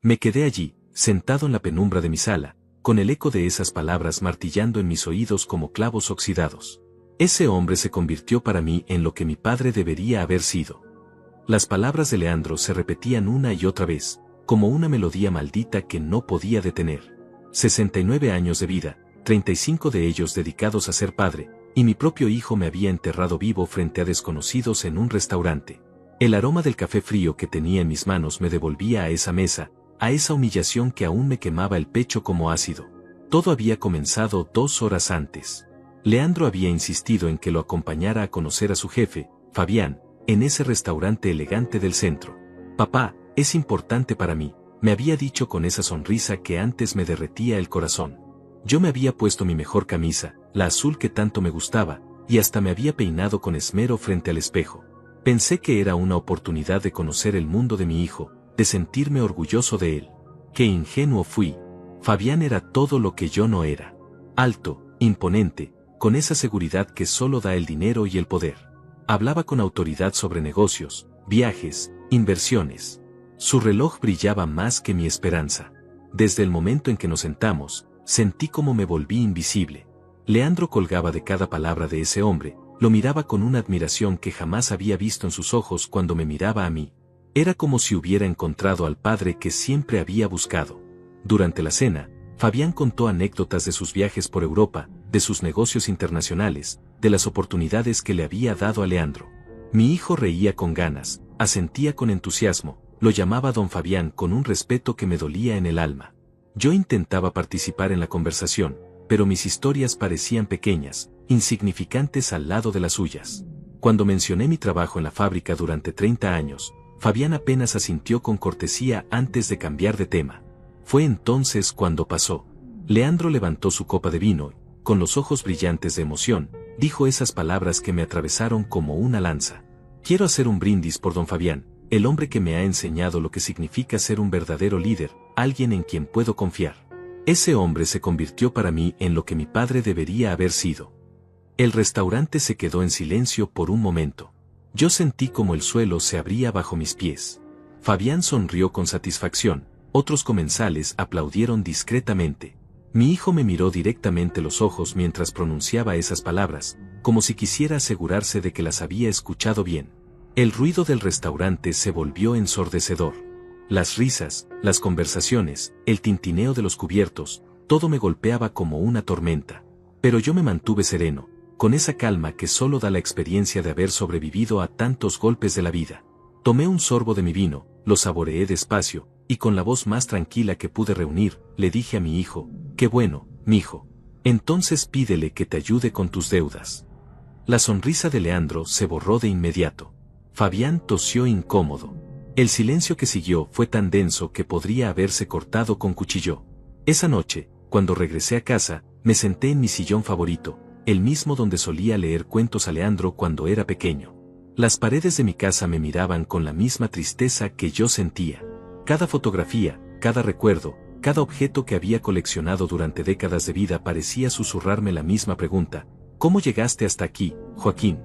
Me quedé allí, sentado en la penumbra de mi sala, con el eco de esas palabras martillando en mis oídos como clavos oxidados. Ese hombre se convirtió para mí en lo que mi padre debería haber sido. Las palabras de Leandro se repetían una y otra vez, como una melodía maldita que no podía detener. 69 años de vida, 35 de ellos dedicados a ser padre, y mi propio hijo me había enterrado vivo frente a desconocidos en un restaurante. El aroma del café frío que tenía en mis manos me devolvía a esa mesa, a esa humillación que aún me quemaba el pecho como ácido. Todo había comenzado 2 horas antes. Leandro había insistido en que lo acompañara a conocer a su jefe, Fabián, en ese restaurante elegante del centro. Papá, es importante para mí, me había dicho con esa sonrisa que antes me derretía el corazón. Yo me había puesto mi mejor camisa, la azul que tanto me gustaba, y hasta me había peinado con esmero frente al espejo. Pensé que era una oportunidad de conocer el mundo de mi hijo, de sentirme orgulloso de él. Qué ingenuo fui. Fabián era todo lo que yo no era. Alto, imponente, con esa seguridad que solo da el dinero y el poder. Hablaba con autoridad sobre negocios, viajes, inversiones. Su reloj brillaba más que mi esperanza. Desde el momento en que nos sentamos, sentí como me volví invisible. Leandro colgaba de cada palabra de ese hombre, lo miraba con una admiración que jamás había visto en sus ojos cuando me miraba a mí. Era como si hubiera encontrado al padre que siempre había buscado. Durante la cena, Fabián contó anécdotas de sus viajes por Europa, de sus negocios internacionales, de las oportunidades que le había dado a Leandro. Mi hijo reía con ganas, asentía con entusiasmo, lo llamaba don Fabián con un respeto que me dolía en el alma. Yo intentaba participar en la conversación, pero mis historias parecían pequeñas, insignificantes al lado de las suyas. Cuando mencioné mi trabajo en la fábrica durante 30 años, Fabián apenas asintió con cortesía antes de cambiar de tema. Fue entonces cuando pasó. Leandro levantó su copa de vino, con los ojos brillantes de emoción, dijo esas palabras que me atravesaron como una lanza. Quiero hacer un brindis por don Fabián, el hombre que me ha enseñado lo que significa ser un verdadero líder, alguien en quien puedo confiar. Ese hombre se convirtió para mí en lo que mi padre debería haber sido. El restaurante se quedó en silencio por un momento. Yo sentí como el suelo se abría bajo mis pies. Fabián sonrió con satisfacción, otros comensales aplaudieron discretamente. Mi hijo me miró directamente los ojos mientras pronunciaba esas palabras, como si quisiera asegurarse de que las había escuchado bien. El ruido del restaurante se volvió ensordecedor. Las risas, las conversaciones, el tintineo de los cubiertos, todo me golpeaba como una tormenta. Pero yo me mantuve sereno, con esa calma que solo da la experiencia de haber sobrevivido a tantos golpes de la vida. Tomé un sorbo de mi vino, lo saboreé despacio, y con la voz más tranquila que pude reunir, le dije a mi hijo: «Qué bueno, mijo. Entonces pídele que te ayude con tus deudas». La sonrisa de Leandro se borró de inmediato. Fabián tosió incómodo. El silencio que siguió fue tan denso que podría haberse cortado con cuchillo. Esa noche, cuando regresé a casa, me senté en mi sillón favorito, el mismo donde solía leer cuentos a Leandro cuando era pequeño. Las paredes de mi casa me miraban con la misma tristeza que yo sentía. Cada fotografía, cada recuerdo, cada objeto que había coleccionado durante décadas de vida parecía susurrarme la misma pregunta: ¿cómo llegaste hasta aquí, Joaquín?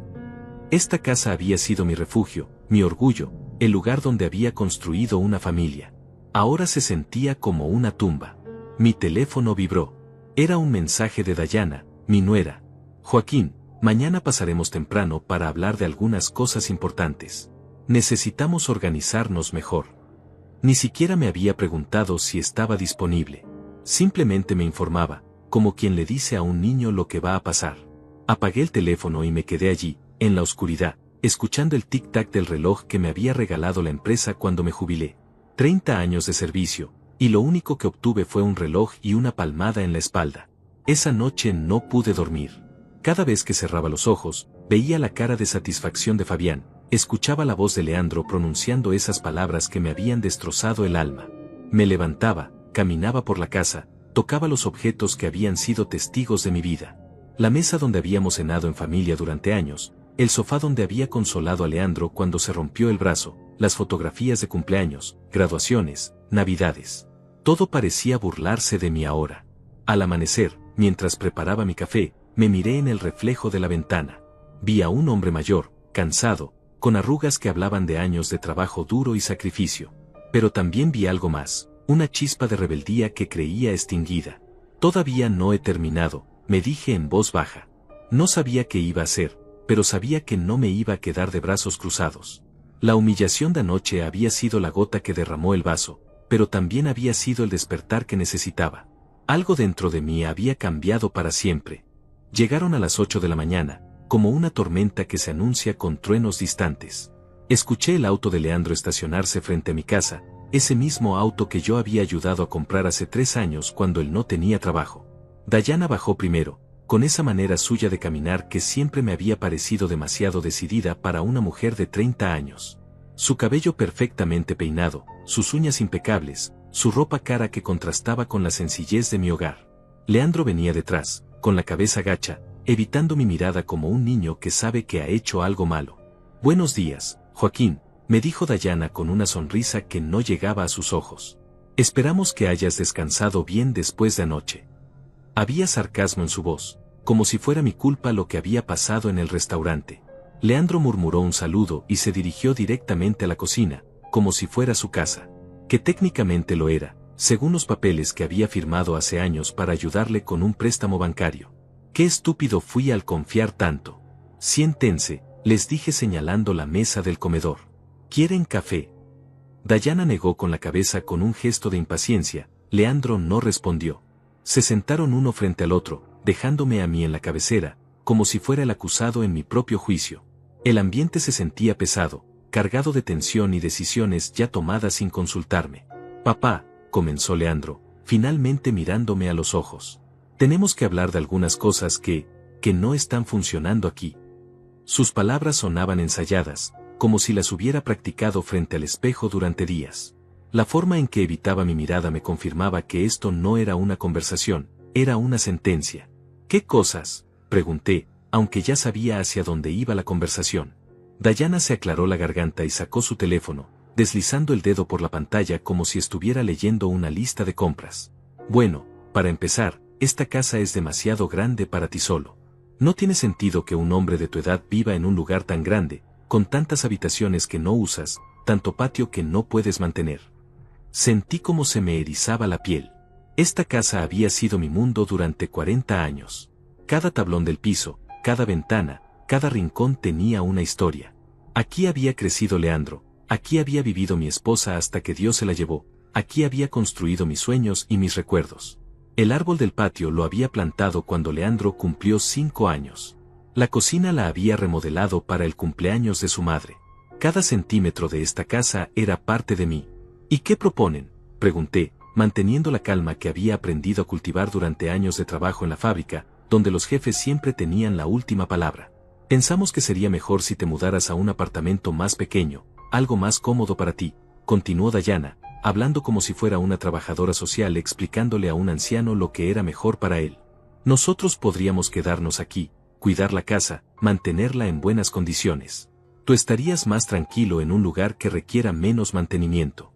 Esta casa había sido mi refugio, mi orgullo, el lugar donde había construido una familia. Ahora se sentía como una tumba. Mi teléfono vibró. Era un mensaje de Dayana, mi nuera. «Joaquín, mañana pasaremos temprano para hablar de algunas cosas importantes. Necesitamos organizarnos mejor». Ni siquiera me había preguntado si estaba disponible. Simplemente me informaba, como quien le dice a un niño lo que va a pasar. Apagué el teléfono y me quedé allí, en la oscuridad, escuchando el tic-tac del reloj que me había regalado la empresa cuando me jubilé. 30 años de servicio, y lo único que obtuve fue un reloj y una palmada en la espalda. Esa noche no pude dormir. Cada vez que cerraba los ojos, veía la cara de satisfacción de Fabián, escuchaba la voz de Leandro pronunciando esas palabras que me habían destrozado el alma. Me levantaba, caminaba por la casa, tocaba los objetos que habían sido testigos de mi vida. La mesa donde habíamos cenado en familia durante años, el sofá donde había consolado a Leandro cuando se rompió el brazo, las fotografías de cumpleaños, graduaciones, navidades. Todo parecía burlarse de mí ahora. Al amanecer, mientras preparaba mi café, me miré en el reflejo de la ventana. Vi a un hombre mayor, cansado, con arrugas que hablaban de años de trabajo duro y sacrificio. Pero también vi algo más, una chispa de rebeldía que creía extinguida. Todavía no he terminado, me dije en voz baja. No sabía qué iba a hacer, pero sabía que no me iba a quedar de brazos cruzados. La humillación de anoche había sido la gota que derramó el vaso, pero también había sido el despertar que necesitaba. Algo dentro de mí había cambiado para siempre. Llegaron a las 8 de la mañana, como una tormenta que se anuncia con truenos distantes. Escuché el auto de Leandro estacionarse frente a mi casa, ese mismo auto que yo había ayudado a comprar hace 3 años cuando él no tenía trabajo. Dayana bajó primero, con esa manera suya de caminar que siempre me había parecido demasiado decidida para una mujer de 30 años. Su cabello perfectamente peinado, sus uñas impecables, su ropa cara que contrastaba con la sencillez de mi hogar. Leandro venía detrás, con la cabeza gacha, evitando mi mirada como un niño que sabe que ha hecho algo malo. «Buenos días, Joaquín», me dijo Dayana con una sonrisa que no llegaba a sus ojos. «Esperamos que hayas descansado bien después de anoche». Había sarcasmo en su voz, como si fuera mi culpa lo que había pasado en el restaurante. Leandro murmuró un saludo y se dirigió directamente a la cocina, como si fuera su casa. Que técnicamente lo era, según los papeles que había firmado hace años para ayudarle con un préstamo bancario. Qué estúpido fui al confiar tanto. «Siéntense», les dije señalando la mesa del comedor. «¿Quieren café?». Dayana negó con la cabeza con un gesto de impaciencia. Leandro no respondió. Se sentaron uno frente al otro, dejándome a mí en la cabecera, como si fuera el acusado en mi propio juicio. El ambiente se sentía pesado, cargado de tensión y decisiones ya tomadas sin consultarme. «Papá», comenzó Leandro, finalmente mirándome a los ojos. «Tenemos que hablar de algunas cosas que no están funcionando aquí». Sus palabras sonaban ensayadas, como si las hubiera practicado frente al espejo durante días. La forma en que evitaba mi mirada me confirmaba que esto no era una conversación, era una sentencia. «¿Qué cosas?», pregunté, aunque ya sabía hacia dónde iba la conversación. Dayana se aclaró la garganta y sacó su teléfono, deslizando el dedo por la pantalla como si estuviera leyendo una lista de compras. «Bueno, para empezar, esta casa es demasiado grande para ti solo. No tiene sentido que un hombre de tu edad viva en un lugar tan grande, con tantas habitaciones que no usas, tanto patio que no puedes mantener». Sentí como se me erizaba la piel. Esta casa había sido mi mundo durante 40 años. Cada tablón del piso, cada ventana, cada rincón tenía una historia. Aquí había crecido Leandro, aquí había vivido mi esposa hasta que Dios se la llevó, aquí había construido mis sueños y mis recuerdos. El árbol del patio lo había plantado cuando Leandro cumplió 5 años. La cocina la había remodelado para el cumpleaños de su madre. Cada centímetro de esta casa era parte de mí. «¿Y qué proponen?», pregunté, manteniendo la calma que había aprendido a cultivar durante años de trabajo en la fábrica, donde los jefes siempre tenían la última palabra. «Pensamos que sería mejor si te mudaras a un apartamento más pequeño, algo más cómodo para ti», continuó Dayana, hablando como si fuera una trabajadora social explicándole a un anciano lo que era mejor para él. «Nosotros podríamos quedarnos aquí, cuidar la casa, mantenerla en buenas condiciones. Tú estarías más tranquilo en un lugar que requiera menos mantenimiento».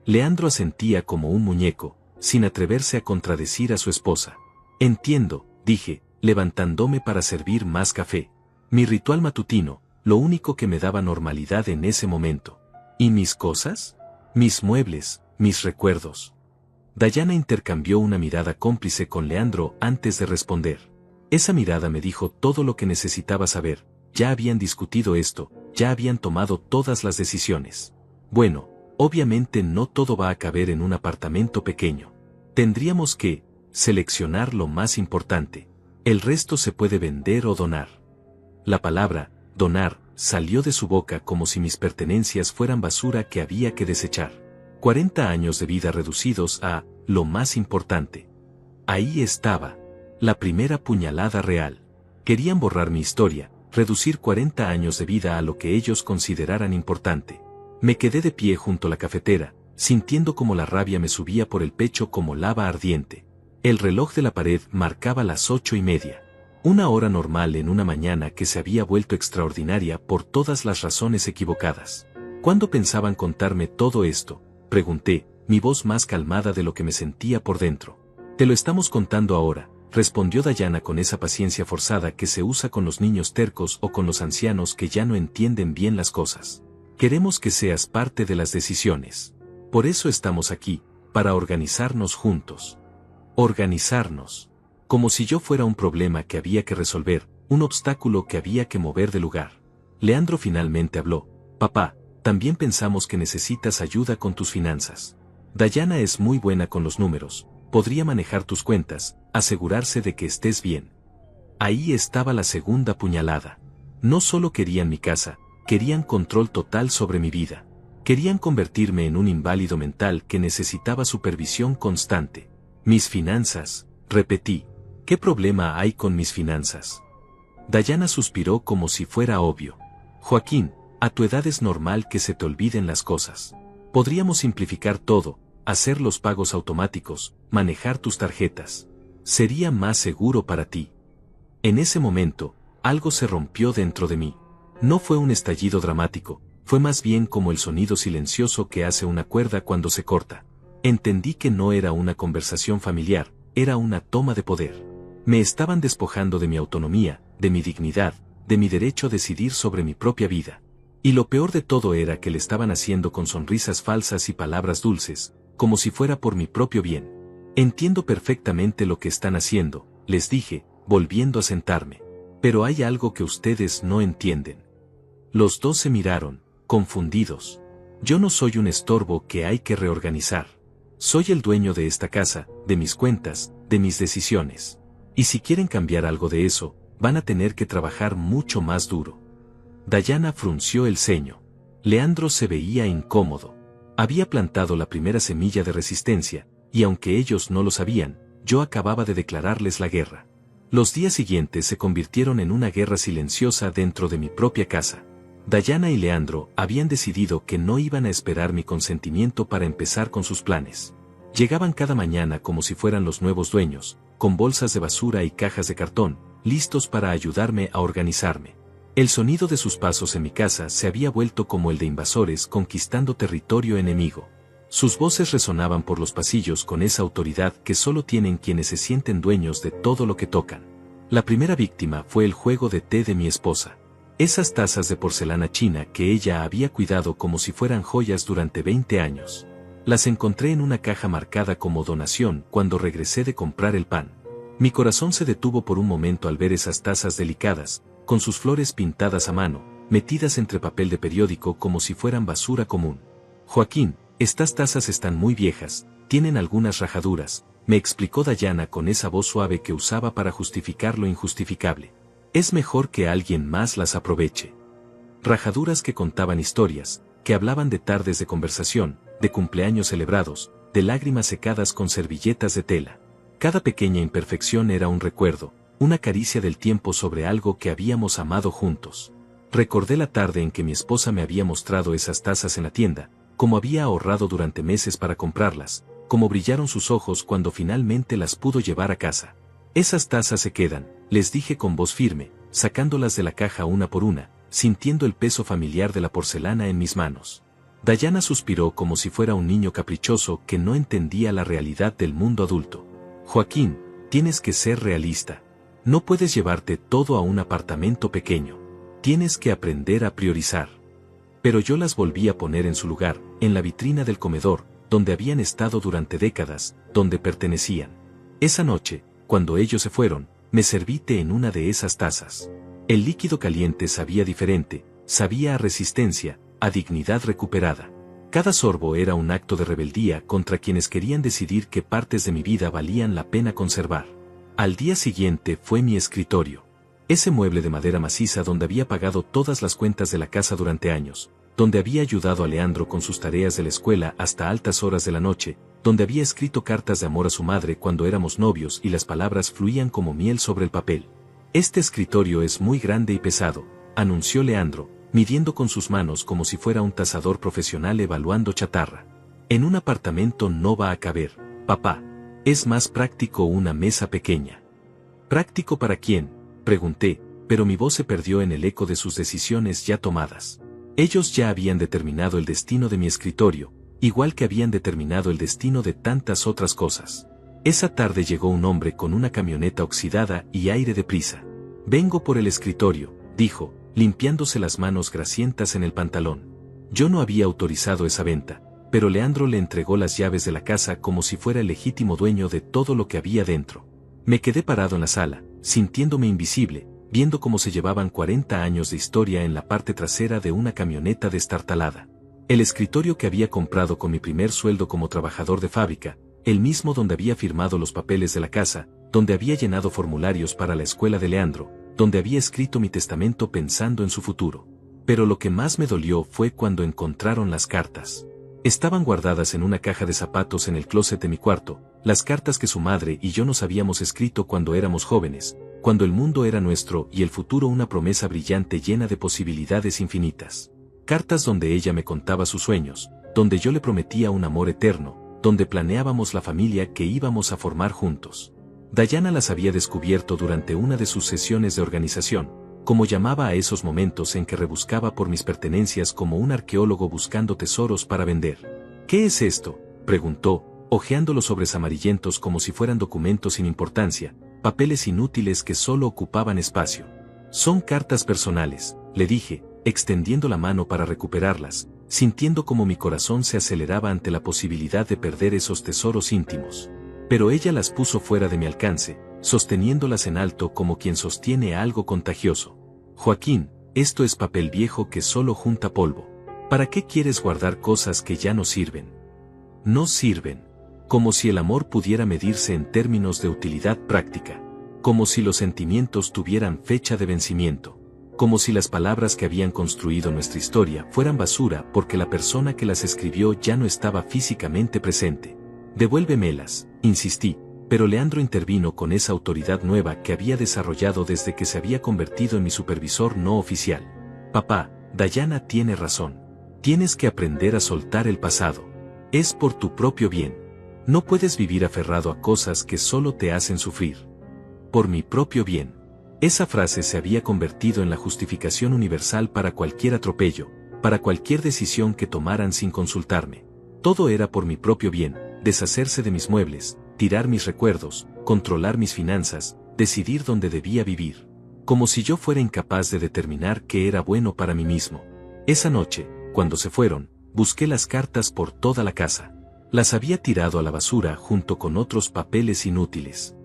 Leandro asentía como un muñeco, sin atreverse a contradecir a su esposa. «Entiendo», dije, levantándome para servir más café. Mi ritual matutino, lo único que me daba normalidad en ese momento. ¿Y mis cosas? Mis muebles, mis recuerdos. Dayana intercambió una mirada cómplice con Leandro antes de responder. Esa mirada me dijo todo lo que necesitaba saber. Ya habían discutido esto, ya habían tomado todas las decisiones. Bueno, obviamente no todo va a caber en un apartamento pequeño. Tendríamos que seleccionar lo más importante. El resto se puede vender o donar. La palabra donar salió de su boca como si mis pertenencias fueran basura que había que desechar. 40 años de vida reducidos a lo más importante. Ahí estaba. La primera puñalada real. Querían borrar mi historia, reducir 40 años de vida a lo que ellos consideraran importante. Me quedé de pie junto a la cafetera, sintiendo como la rabia me subía por el pecho como lava ardiente. El reloj de la pared marcaba las 8:30. Una hora normal en una mañana que se había vuelto extraordinaria por todas las razones equivocadas. ¿Cuándo pensaban contarme todo esto?, pregunté, mi voz más calmada de lo que me sentía por dentro. «Te lo estamos contando ahora», respondió Dayana con esa paciencia forzada que se usa con los niños tercos o con los ancianos que ya no entienden bien las cosas. «Queremos que seas parte de las decisiones. Por eso estamos aquí, para organizarnos juntos. Organizarnos. Como si yo fuera un problema que había que resolver, un obstáculo que había que mover de lugar. Leandro finalmente habló. Papá, también pensamos que necesitas ayuda con tus finanzas. Dayana es muy buena con los números, podría manejar tus cuentas, asegurarse de que estés bien. Ahí estaba la segunda puñalada. No solo querían mi casa, querían control total sobre mi vida. Querían convertirme en un inválido mental que necesitaba supervisión constante. Mis finanzas, repetí. ¿Qué problema hay con mis finanzas? Dayana suspiró como si fuera obvio. Joaquín, a tu edad es normal que se te olviden las cosas. Podríamos simplificar todo, hacer los pagos automáticos, manejar tus tarjetas. Sería más seguro para ti. En ese momento, algo se rompió dentro de mí. No fue un estallido dramático, fue más bien como el sonido silencioso que hace una cuerda cuando se corta. Entendí que no era una conversación familiar, era una toma de poder. Me estaban despojando de mi autonomía, de mi dignidad, de mi derecho a decidir sobre mi propia vida. Y lo peor de todo era que le estaban haciendo con sonrisas falsas y palabras dulces, como si fuera por mi propio bien. Entiendo perfectamente lo que están haciendo, les dije, volviendo a sentarme. Pero hay algo que ustedes no entienden. Los dos se miraron, confundidos. Yo no soy un estorbo que hay que reorganizar. Soy el dueño de esta casa, de mis cuentas, de mis decisiones. Y si quieren cambiar algo de eso, van a tener que trabajar mucho más duro. Dayana frunció el ceño. Leandro se veía incómodo. Había plantado la primera semilla de resistencia, y aunque ellos no lo sabían, yo acababa de declararles la guerra. Los días siguientes se convirtieron en una guerra silenciosa dentro de mi propia casa. Dayana y Leandro habían decidido que no iban a esperar mi consentimiento para empezar con sus planes. Llegaban cada mañana como si fueran los nuevos dueños, con bolsas de basura y cajas de cartón, listos para ayudarme a organizarme. El sonido de sus pasos en mi casa se había vuelto como el de invasores conquistando territorio enemigo. Sus voces resonaban por los pasillos con esa autoridad que solo tienen quienes se sienten dueños de todo lo que tocan. La primera víctima fue el juego de té de mi esposa. Esas tazas de porcelana china que ella había cuidado como si fueran joyas durante 20 años. Las encontré en una caja marcada como donación cuando regresé de comprar el pan. Mi corazón se detuvo por un momento al ver esas tazas delicadas, con sus flores pintadas a mano, metidas entre papel de periódico como si fueran basura común. Joaquín, estas tazas están muy viejas, tienen algunas rajaduras, me explicó Dayana con esa voz suave que usaba para justificar lo injustificable. Es mejor que alguien más las aproveche. Rajaduras que contaban historias, que hablaban de tardes de conversación, de cumpleaños celebrados, de lágrimas secadas con servilletas de tela. Cada pequeña imperfección era un recuerdo, una caricia del tiempo sobre algo que habíamos amado juntos. Recordé la tarde en que mi esposa me había mostrado esas tazas en la tienda, cómo había ahorrado durante meses para comprarlas, cómo brillaron sus ojos cuando finalmente las pudo llevar a casa. Esas tazas se quedan, les dije con voz firme, sacándolas de la caja una por una, sintiendo el peso familiar de la porcelana en mis manos. Dayana suspiró como si fuera un niño caprichoso que no entendía la realidad del mundo adulto. Joaquín, tienes que ser realista. No puedes llevarte todo a un apartamento pequeño. Tienes que aprender a priorizar. Pero yo las volví a poner en su lugar, en la vitrina del comedor, donde habían estado durante décadas, donde pertenecían. Esa noche, cuando ellos se fueron, me serví té en una de esas tazas. El líquido caliente sabía diferente, sabía a resistencia, a dignidad recuperada. Cada sorbo era un acto de rebeldía contra quienes querían decidir qué partes de mi vida valían la pena conservar. Al día siguiente fue mi escritorio. Ese mueble de madera maciza donde había pagado todas las cuentas de la casa durante años, donde había ayudado a Leandro con sus tareas de la escuela hasta altas horas de la noche, donde había escrito cartas de amor a su madre cuando éramos novios y las palabras fluían como miel sobre el papel. Este escritorio es muy grande y pesado, anunció Leandro, midiendo con sus manos como si fuera un tasador profesional evaluando chatarra. En un apartamento no va a caber, papá. Es más práctico una mesa pequeña. ¿Práctico para quién?, pregunté, pero mi voz se perdió en el eco de sus decisiones ya tomadas. Ellos ya habían determinado el destino de mi escritorio, igual que habían determinado el destino de tantas otras cosas. Esa tarde llegó un hombre con una camioneta oxidada y aire de prisa. Vengo por el escritorio, dijo, limpiándose las manos grasientas en el pantalón. Yo no había autorizado esa venta. pero Leandro le entregó las llaves de la casa como si fuera el legítimo dueño de todo lo que había dentro. Me quedé parado en la sala, sintiéndome invisible, viendo cómo se llevaban 40 años de historia en la parte trasera de una camioneta destartalada. El escritorio que había comprado con mi primer sueldo como trabajador de fábrica, el mismo donde había firmado los papeles de la casa, donde había llenado formularios para la escuela de Leandro, donde había escrito mi testamento pensando en su futuro. Pero lo que más me dolió fue cuando encontraron las cartas. Estaban guardadas en una caja de zapatos en el closet de mi cuarto, las cartas que su madre y yo nos habíamos escrito cuando éramos jóvenes, cuando el mundo era nuestro y el futuro una promesa brillante llena de posibilidades infinitas. Cartas donde ella me contaba sus sueños, donde yo le prometía un amor eterno, donde planeábamos la familia que íbamos a formar juntos. Dayana las había descubierto durante una de sus sesiones de organización, como llamaba a esos momentos en que rebuscaba por mis pertenencias como un arqueólogo buscando tesoros para vender. ¿Qué es esto?, preguntó, hojeando los sobres amarillentos como si fueran documentos sin importancia, papeles inútiles que solo ocupaban espacio. Son cartas personales, le dije, extendiendo la mano para recuperarlas, sintiendo como mi corazón se aceleraba ante la posibilidad de perder esos tesoros íntimos. Pero ella las puso fuera de mi alcance, sosteniéndolas en alto como quien sostiene algo contagioso. Joaquín, esto es papel viejo que solo junta polvo. ¿Para qué quieres guardar cosas que ya no sirven? No sirven. Como si el amor pudiera medirse en términos de utilidad práctica. Como si los sentimientos tuvieran fecha de vencimiento. Como si las palabras que habían construido nuestra historia fueran basura porque la persona que las escribió ya no estaba físicamente presente. Devuélvemelas, insistí, pero Leandro intervino con esa autoridad nueva que había desarrollado desde que se había convertido en mi supervisor no oficial. Papá, Dayana tiene razón. Tienes que aprender a soltar el pasado. Es por tu propio bien. No puedes vivir aferrado a cosas que solo te hacen sufrir. Por mi propio bien. Esa frase se había convertido en la justificación universal para cualquier atropello, para cualquier decisión que tomaran sin consultarme. Todo era por mi propio bien, deshacerse de mis muebles, tirar mis recuerdos, controlar mis finanzas, decidir dónde debía vivir. Como si yo fuera incapaz de determinar qué era bueno para mí mismo. Esa noche, cuando se fueron, busqué las cartas por toda la casa. Las había tirado a la basura junto con otros papeles inútiles.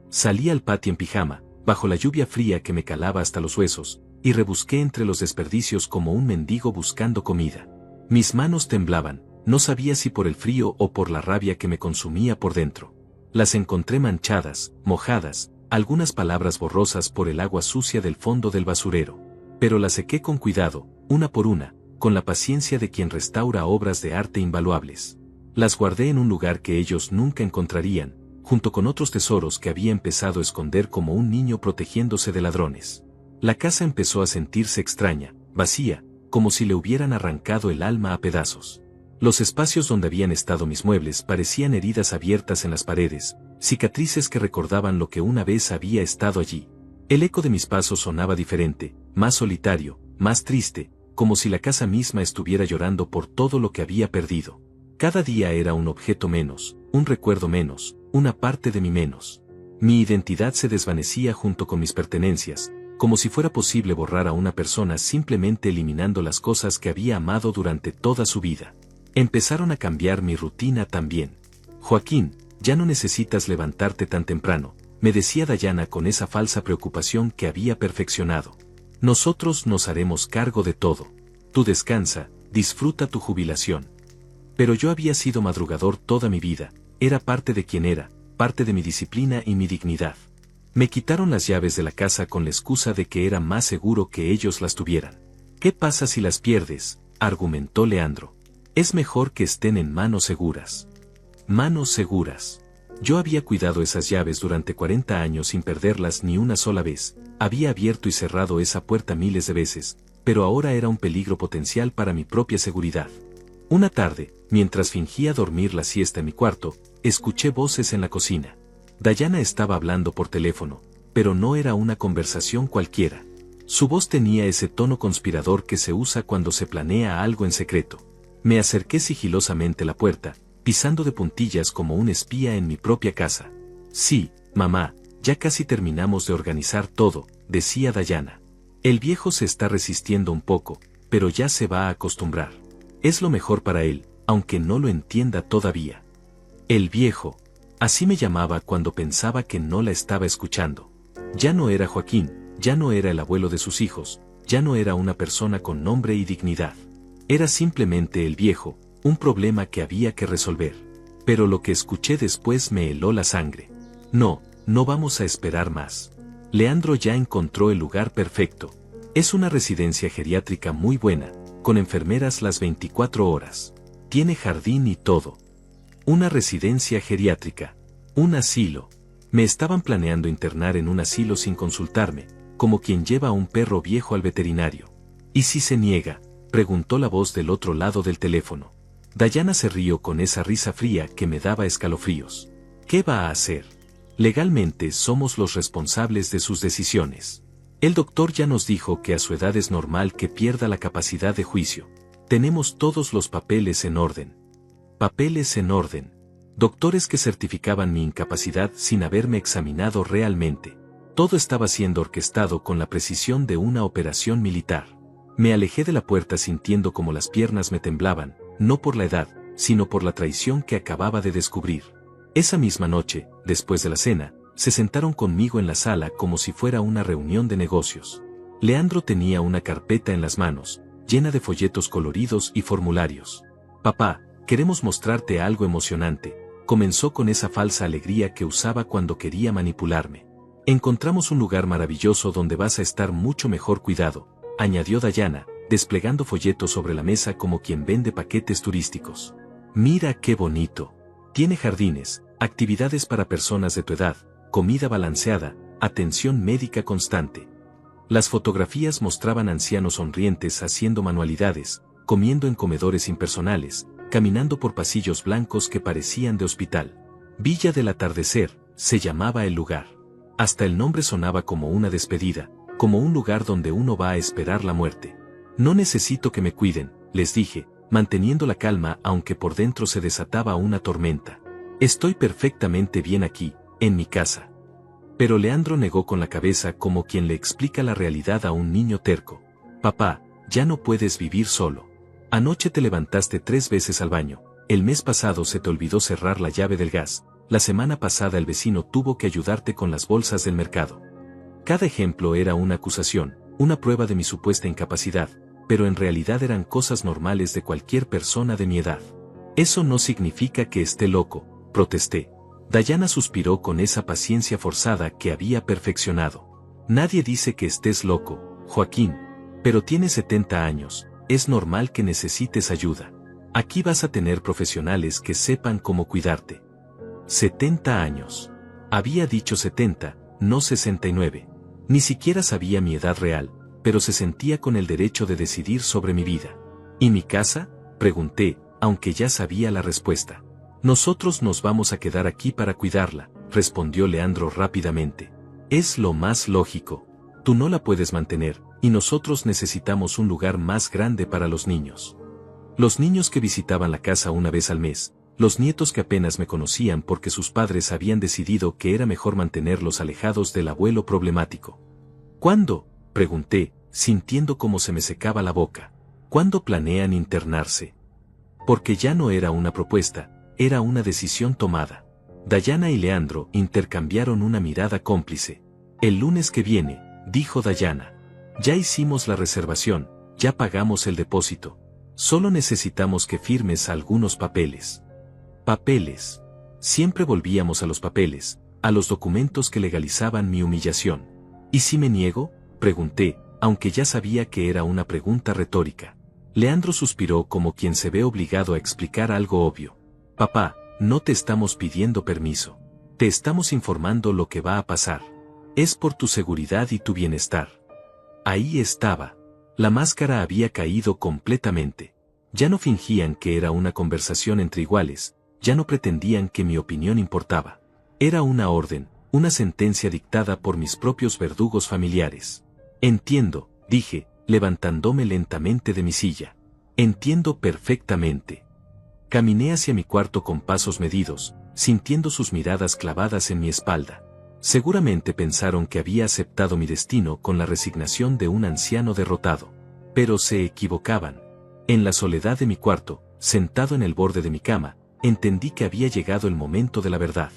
Salí al patio en pijama, bajo la lluvia fría que me calaba hasta los huesos, y rebusqué entre los desperdicios como un mendigo buscando comida. Mis manos temblaban, no sabía si por el frío o por la rabia que me consumía por dentro. Las encontré manchadas, mojadas, algunas palabras borrosas por el agua sucia del fondo del basurero. Pero las sequé con cuidado, una por una, con la paciencia de quien restaura obras de arte invaluables. Las guardé en un lugar que ellos nunca encontrarían, junto con otros tesoros que había empezado a esconder como un niño protegiéndose de ladrones. La casa empezó a sentirse extraña, vacía, como si le hubieran arrancado el alma a pedazos. Los espacios donde habían estado mis muebles parecían heridas abiertas en las paredes, cicatrices que recordaban lo que una vez había estado allí. El eco de mis pasos sonaba diferente, más solitario, más triste, como si la casa misma estuviera llorando por todo lo que había perdido. Cada día era un objeto menos, un recuerdo menos, una parte de mí menos. Mi identidad se desvanecía junto con mis pertenencias, como si fuera posible borrar a una persona simplemente eliminando las cosas que había amado durante toda su vida. Empezaron a cambiar mi rutina también. Joaquín, ya no necesitas levantarte tan temprano, me decía Dayana con esa falsa preocupación que había perfeccionado. Nosotros nos haremos cargo de todo. Tú descansa, disfruta tu jubilación. Pero yo había sido madrugador toda mi vida, era parte de quien era, parte de mi disciplina y mi dignidad. Me quitaron las llaves de la casa con la excusa de que era más seguro que ellos las tuvieran. ¿Qué pasa si las pierdes?, argumentó Leandro. Es mejor que estén en manos seguras. Manos seguras. Yo había cuidado esas llaves durante 40 años sin perderlas ni una sola vez, había abierto y cerrado esa puerta miles de veces, pero ahora era un peligro potencial para mi propia seguridad. Una tarde, mientras fingía dormir la siesta en mi cuarto, escuché voces en la cocina. Dayana estaba hablando por teléfono, pero no era una conversación cualquiera. Su voz tenía ese tono conspirador que se usa cuando se planea algo en secreto. Me acerqué sigilosamente a la puerta, pisando de puntillas como un espía en mi propia casa. Sí, mamá, ya casi terminamos de organizar todo, decía Dayana. El viejo se está resistiendo un poco, pero ya se va a acostumbrar. Es lo mejor para él, aunque no lo entienda todavía. El viejo. Así me llamaba cuando pensaba que no la estaba escuchando. Ya no era Joaquín, ya no era el abuelo de sus hijos, ya no era una persona con nombre y dignidad. Era simplemente el viejo, un problema que había que resolver. Pero lo que escuché después me heló la sangre. No, no vamos a esperar más. Leandro ya encontró el lugar perfecto. Es una residencia geriátrica muy buena, con enfermeras las 24 horas. Tiene jardín y todo. Una residencia geriátrica. Un asilo. Me estaban planeando internar en un asilo sin consultarme, como quien lleva a un perro viejo al veterinario. ¿Y si se niega?, preguntó la voz del otro lado del teléfono. Dayana se rió con esa risa fría que me daba escalofríos. ¿Qué va a hacer? Legalmente somos los responsables de sus decisiones. El doctor ya nos dijo que a su edad es normal que pierda la capacidad de juicio. Tenemos todos los papeles en orden. Papeles en orden. Doctores que certificaban mi incapacidad sin haberme examinado realmente. Todo estaba siendo orquestado con la precisión de una operación militar. Me alejé de la puerta sintiendo como las piernas me temblaban, no por la edad, sino por la traición que acababa de descubrir. Esa misma noche, después de la cena, se sentaron conmigo en la sala como si fuera una reunión de negocios. Leandro tenía una carpeta en las manos, llena de folletos coloridos y formularios. Papá, queremos mostrarte algo emocionante, comenzó con esa falsa alegría que usaba cuando quería manipularme. Encontramos un lugar maravilloso donde vas a estar mucho mejor cuidado, añadió Dayana, desplegando folletos sobre la mesa como quien vende paquetes turísticos. Mira qué bonito. Tiene jardines, actividades para personas de tu edad, comida balanceada, atención médica constante. Las fotografías mostraban ancianos sonrientes haciendo manualidades, comiendo en comedores impersonales, caminando por pasillos blancos que parecían de hospital. Villa del Atardecer, se llamaba el lugar. Hasta el nombre sonaba como una despedida, como un lugar donde uno va a esperar la muerte. No necesito que me cuiden, les dije, manteniendo la calma aunque por dentro se desataba una tormenta. Estoy perfectamente bien aquí, en mi casa. Pero Leandro negó con la cabeza como quien le explica la realidad a un niño terco. Papá, ya no puedes vivir solo. Anoche te levantaste 3 veces al baño, el mes pasado se te olvidó cerrar la llave del gas, la semana pasada el vecino tuvo que ayudarte con las bolsas del mercado. Cada ejemplo era una acusación, una prueba de mi supuesta incapacidad, pero en realidad eran cosas normales de cualquier persona de mi edad. Eso no significa que esté loco, protesté. Dayana suspiró con esa paciencia forzada que había perfeccionado. Nadie dice que estés loco, Joaquín, pero tienes 70 años, es normal que necesites ayuda. Aquí vas a tener profesionales que sepan cómo cuidarte. 70 años. Había dicho 70, no 69. Ni siquiera sabía mi edad real, pero se sentía con el derecho de decidir sobre mi vida. ¿Y mi casa?, pregunté, aunque ya sabía la respuesta. Nosotros nos vamos a quedar aquí para cuidarla, respondió Leandro rápidamente. Es lo más lógico. Tú no la puedes mantener, y nosotros necesitamos un lugar más grande para los niños. Los niños que visitaban la casa una vez al mes, los nietos que apenas me conocían porque sus padres habían decidido que era mejor mantenerlos alejados del abuelo problemático. ¿Cuándo?, pregunté, sintiendo cómo se me secaba la boca. ¿Cuándo planean internarse? Porque ya no era una propuesta, era una decisión tomada. Dayana y Leandro intercambiaron una mirada cómplice. El lunes que viene, dijo Dayana. Ya hicimos la reservación, ya pagamos el depósito. Solo necesitamos que firmes algunos papeles. Papeles. Siempre volvíamos a los papeles, a los documentos que legalizaban mi humillación. ¿Y si me niego?, pregunté, aunque ya sabía que era una pregunta retórica. Leandro suspiró como quien se ve obligado a explicar algo obvio. Papá, no te estamos pidiendo permiso. Te estamos informando lo que va a pasar. Es por tu seguridad y tu bienestar. Ahí estaba. La máscara había caído completamente. Ya no fingían que era una conversación entre iguales, ya no pretendían que mi opinión importaba. Era una orden, una sentencia dictada por mis propios verdugos familiares. Entiendo, dije, levantándome lentamente de mi silla. Entiendo perfectamente. Caminé hacia mi cuarto con pasos medidos, sintiendo sus miradas clavadas en mi espalda. Seguramente pensaron que había aceptado mi destino con la resignación de un anciano derrotado. Pero se equivocaban. En la soledad de mi cuarto, sentado en el borde de mi cama, entendí que había llegado el momento de la verdad.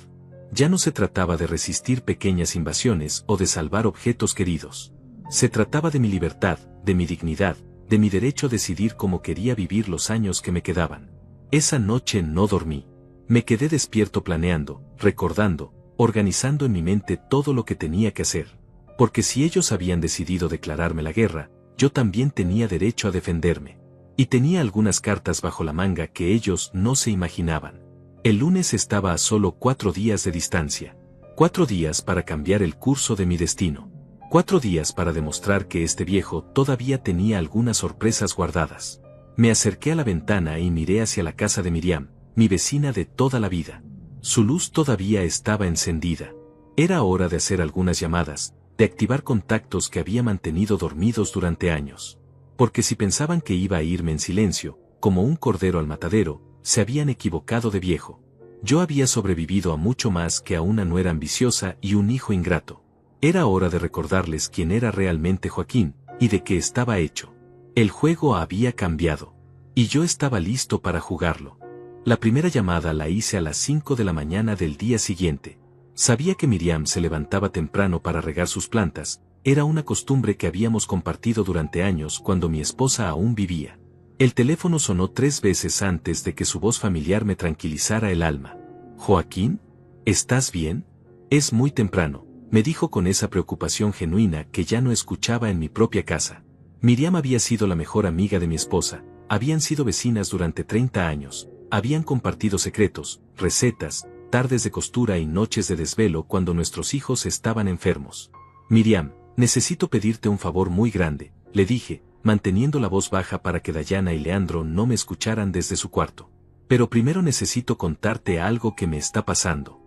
Ya no se trataba de resistir pequeñas invasiones o de salvar objetos queridos. Se trataba de mi libertad, de mi dignidad, de mi derecho a decidir cómo quería vivir los años que me quedaban. Esa noche no dormí. Me quedé despierto planeando, recordando, organizando en mi mente todo lo que tenía que hacer. Porque si ellos habían decidido declararme la guerra, yo también tenía derecho a defenderme. Y tenía algunas cartas bajo la manga que ellos no se imaginaban. El lunes estaba a solo 4 días de distancia. 4 días para cambiar el curso de mi destino. 4 días para demostrar que este viejo todavía tenía algunas sorpresas guardadas. Me acerqué a la ventana y miré hacia la casa de Miriam, mi vecina de toda la vida. Su luz todavía estaba encendida. Era hora de hacer algunas llamadas, de activar contactos que había mantenido dormidos durante años. Porque si pensaban que iba a irme en silencio, como un cordero al matadero, se habían equivocado de viejo. Yo había sobrevivido a mucho más que a una nuera ambiciosa y un hijo ingrato. Era hora de recordarles quién era realmente Joaquín, y de qué estaba hecho. El juego había cambiado. Y yo estaba listo para jugarlo. La primera llamada la hice a las 5 de la mañana del día siguiente. Sabía que Miriam se levantaba temprano para regar sus plantas, era una costumbre que habíamos compartido durante años cuando mi esposa aún vivía. El teléfono sonó 3 veces antes de que su voz familiar me tranquilizara el alma. «Joaquín, ¿estás bien?» «Es muy temprano», me dijo con esa preocupación genuina que ya no escuchaba en mi propia casa. Miriam había sido la mejor amiga de mi esposa, habían sido vecinas durante 30 años, habían compartido secretos, recetas, tardes de costura y noches de desvelo cuando nuestros hijos estaban enfermos. «Miriam, necesito pedirte un favor muy grande», le dije, manteniendo la voz baja para que Dayana y Leandro no me escucharan desde su cuarto. «Pero primero necesito contarte algo que me está pasando».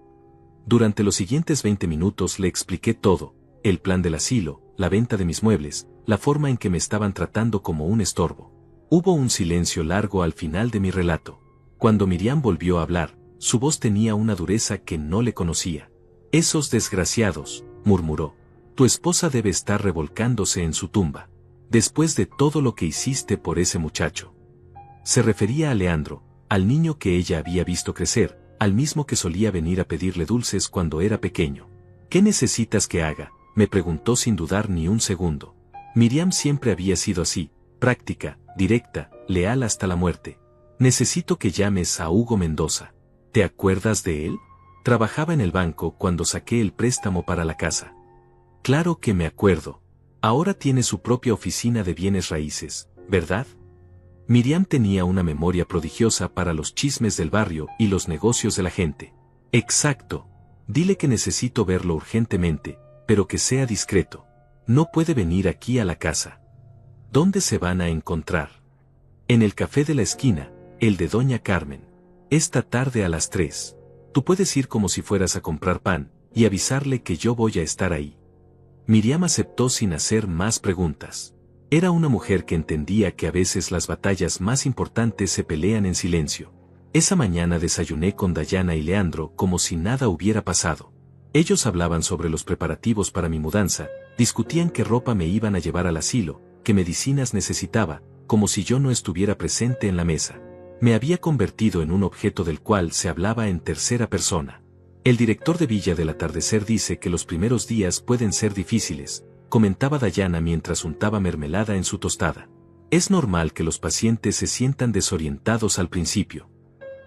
Durante los siguientes 20 minutos le expliqué todo, el plan del asilo, la venta de mis muebles, la forma en que me estaban tratando como un estorbo. Hubo un silencio largo al final de mi relato. Cuando Miriam volvió a hablar, su voz tenía una dureza que no le conocía. «Esos desgraciados», murmuró. «Tu esposa debe estar revolcándose en su tumba. Después de todo lo que hiciste por ese muchacho». Se refería a Leandro, al niño que ella había visto crecer, al mismo que solía venir a pedirle dulces cuando era pequeño. «¿Qué necesitas que haga?», me preguntó sin dudar ni un segundo. Miriam siempre había sido así, práctica, directa, leal hasta la muerte. «Necesito que llames a Hugo Mendoza». «¿Te acuerdas de él? Trabajaba en el banco cuando saqué el préstamo para la casa». «Claro que me acuerdo. Ahora tiene su propia oficina de bienes raíces, ¿verdad?». Miriam tenía una memoria prodigiosa para los chismes del barrio y los negocios de la gente. «Exacto. Dile que necesito verlo urgentemente, pero que sea discreto. No puede venir aquí a la casa». «¿Dónde se van a encontrar?». «En el café de la esquina, el de Doña Carmen. Esta tarde a las 3. Tú puedes ir como si fueras a comprar pan, y avisarle que yo voy a estar ahí». Miriam aceptó sin hacer más preguntas. Era una mujer que entendía que a veces las batallas más importantes se pelean en silencio. Esa mañana desayuné con Dayana y Leandro como si nada hubiera pasado. Ellos hablaban sobre los preparativos para mi mudanza, discutían qué ropa me iban a llevar al asilo, qué medicinas necesitaba, como si yo no estuviera presente en la mesa. Me había convertido en un objeto del cual se hablaba en tercera persona. «El director de Villa del Atardecer dice que los primeros días pueden ser difíciles», comentaba Dayana mientras untaba mermelada en su tostada. «Es normal que los pacientes se sientan desorientados al principio».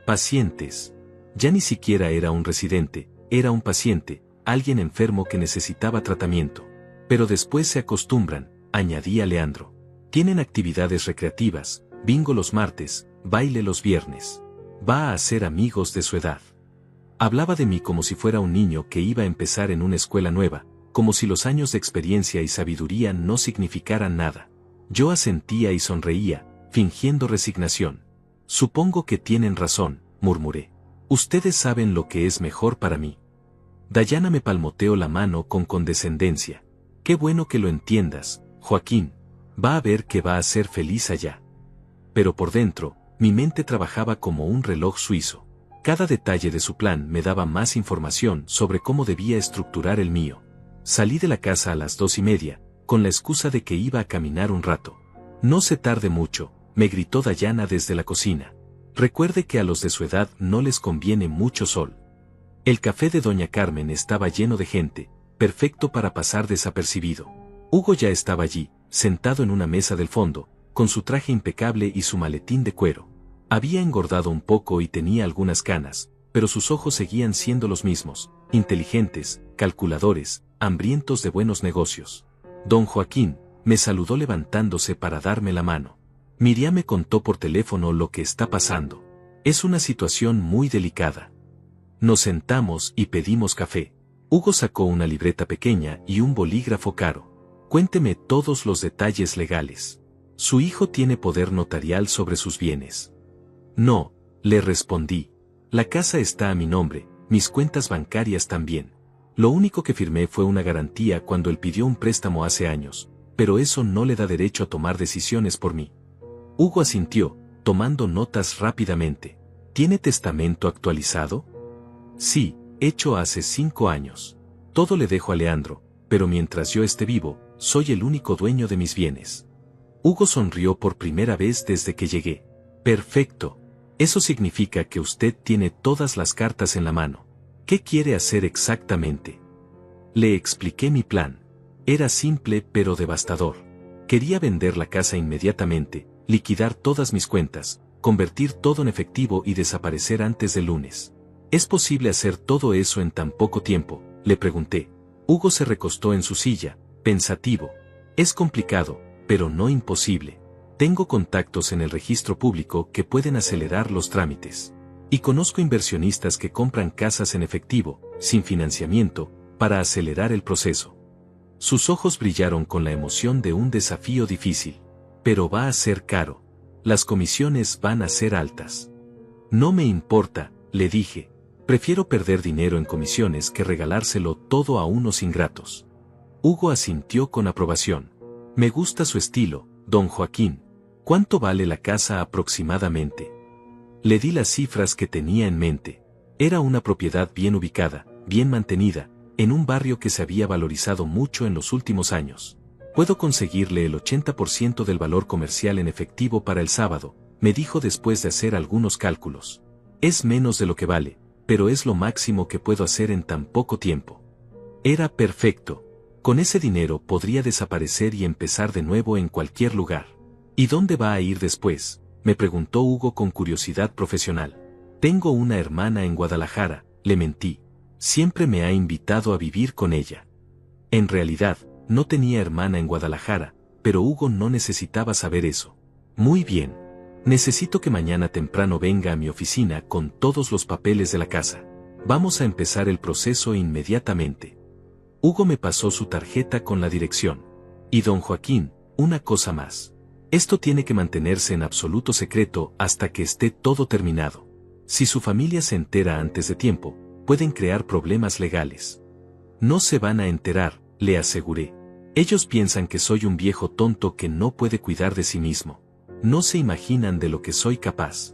Pacientes. Ya ni siquiera era un residente, era un paciente, alguien enfermo que necesitaba tratamiento. «Pero después se acostumbran», añadía Leandro. «Tienen actividades recreativas, bingo los martes, baile los viernes. Va a hacer amigos de su edad». Hablaba de mí como si fuera un niño que iba a empezar en una escuela nueva, como si los años de experiencia y sabiduría no significaran nada. Yo asentía y sonreía, fingiendo resignación. «Supongo que tienen razón», murmuré. «Ustedes saben lo que es mejor para mí». Dayana me palmoteó la mano con condescendencia. «Qué bueno que lo entiendas, Joaquín. Va a ver que va a ser feliz allá». Pero por dentro, mi mente trabajaba como un reloj suizo. Cada detalle de su plan me daba más información sobre cómo debía estructurar el mío. Salí de la casa a las 2:30, con la excusa de que iba a caminar un rato. «No se tarde mucho», me gritó Dayana desde la cocina. Recuerde que a los de su edad no les conviene mucho sol. El café de doña Carmen estaba lleno de gente, perfecto para pasar desapercibido. Hugo ya estaba allí, sentado en una mesa del fondo, con su traje impecable y su maletín de cuero. Había engordado un poco y tenía algunas canas, pero sus ojos seguían siendo los mismos, inteligentes, calculadores, hambrientos de buenos negocios. Don Joaquín me saludó levantándose para darme la mano. Miriam me contó por teléfono lo que está pasando. Es una situación muy delicada. Nos sentamos y pedimos café. Hugo sacó una libreta pequeña y un bolígrafo caro. Cuénteme todos los detalles legales. Su hijo tiene poder notarial sobre sus bienes. No, le respondí. La casa está a mi nombre, mis cuentas bancarias también. Lo único que firmé fue una garantía cuando él pidió un préstamo hace años, pero eso no le da derecho a tomar decisiones por mí. Hugo asintió, tomando notas rápidamente. ¿Tiene testamento actualizado? Sí, hecho hace 5 años. Todo le dejo a Leandro, pero mientras yo esté vivo, soy el único dueño de mis bienes. Hugo sonrió por primera vez desde que llegué. Perfecto. Eso significa que usted tiene todas las cartas en la mano. ¿Qué quiere hacer exactamente? Le expliqué mi plan. Era simple pero devastador. Quería vender la casa inmediatamente, liquidar todas mis cuentas, convertir todo en efectivo y desaparecer antes del lunes. ¿Es posible hacer todo eso en tan poco tiempo?, le pregunté. Hugo se recostó en su silla, pensativo. Es complicado, pero no imposible. Tengo contactos en el registro público que pueden acelerar los trámites. Y conozco inversionistas que compran casas en efectivo, sin financiamiento, para acelerar el proceso. Sus ojos brillaron con la emoción de un desafío difícil. Pero va a ser caro. Las comisiones van a ser altas. No me importa, le dije. Prefiero perder dinero en comisiones que regalárselo todo a unos ingratos. Hugo asintió con aprobación. Me gusta su estilo, don Joaquín. ¿Cuánto vale la casa aproximadamente? Le di las cifras que tenía en mente. Era una propiedad bien ubicada, bien mantenida, en un barrio que se había valorizado mucho en los últimos años. Puedo conseguirle el 80% del valor comercial en efectivo para el sábado, me dijo después de hacer algunos cálculos. Es menos de lo que vale, pero es lo máximo que puedo hacer en tan poco tiempo. Era perfecto. Con ese dinero podría desaparecer y empezar de nuevo en cualquier lugar. ¿Y dónde va a ir después?, me preguntó Hugo con curiosidad profesional. Tengo una hermana en Guadalajara, le mentí. Siempre me ha invitado a vivir con ella. En realidad, no tenía hermana en Guadalajara, pero Hugo no necesitaba saber eso. Muy bien. Necesito que mañana temprano venga a mi oficina con todos los papeles de la casa. Vamos a empezar el proceso inmediatamente. Hugo me pasó su tarjeta con la dirección. Y don Joaquín, una cosa más. Esto tiene que mantenerse en absoluto secreto hasta que esté todo terminado. Si su familia se entera antes de tiempo, pueden crear problemas legales. No se van a enterar, le aseguré. Ellos piensan que soy un viejo tonto que no puede cuidar de sí mismo. No se imaginan de lo que soy capaz.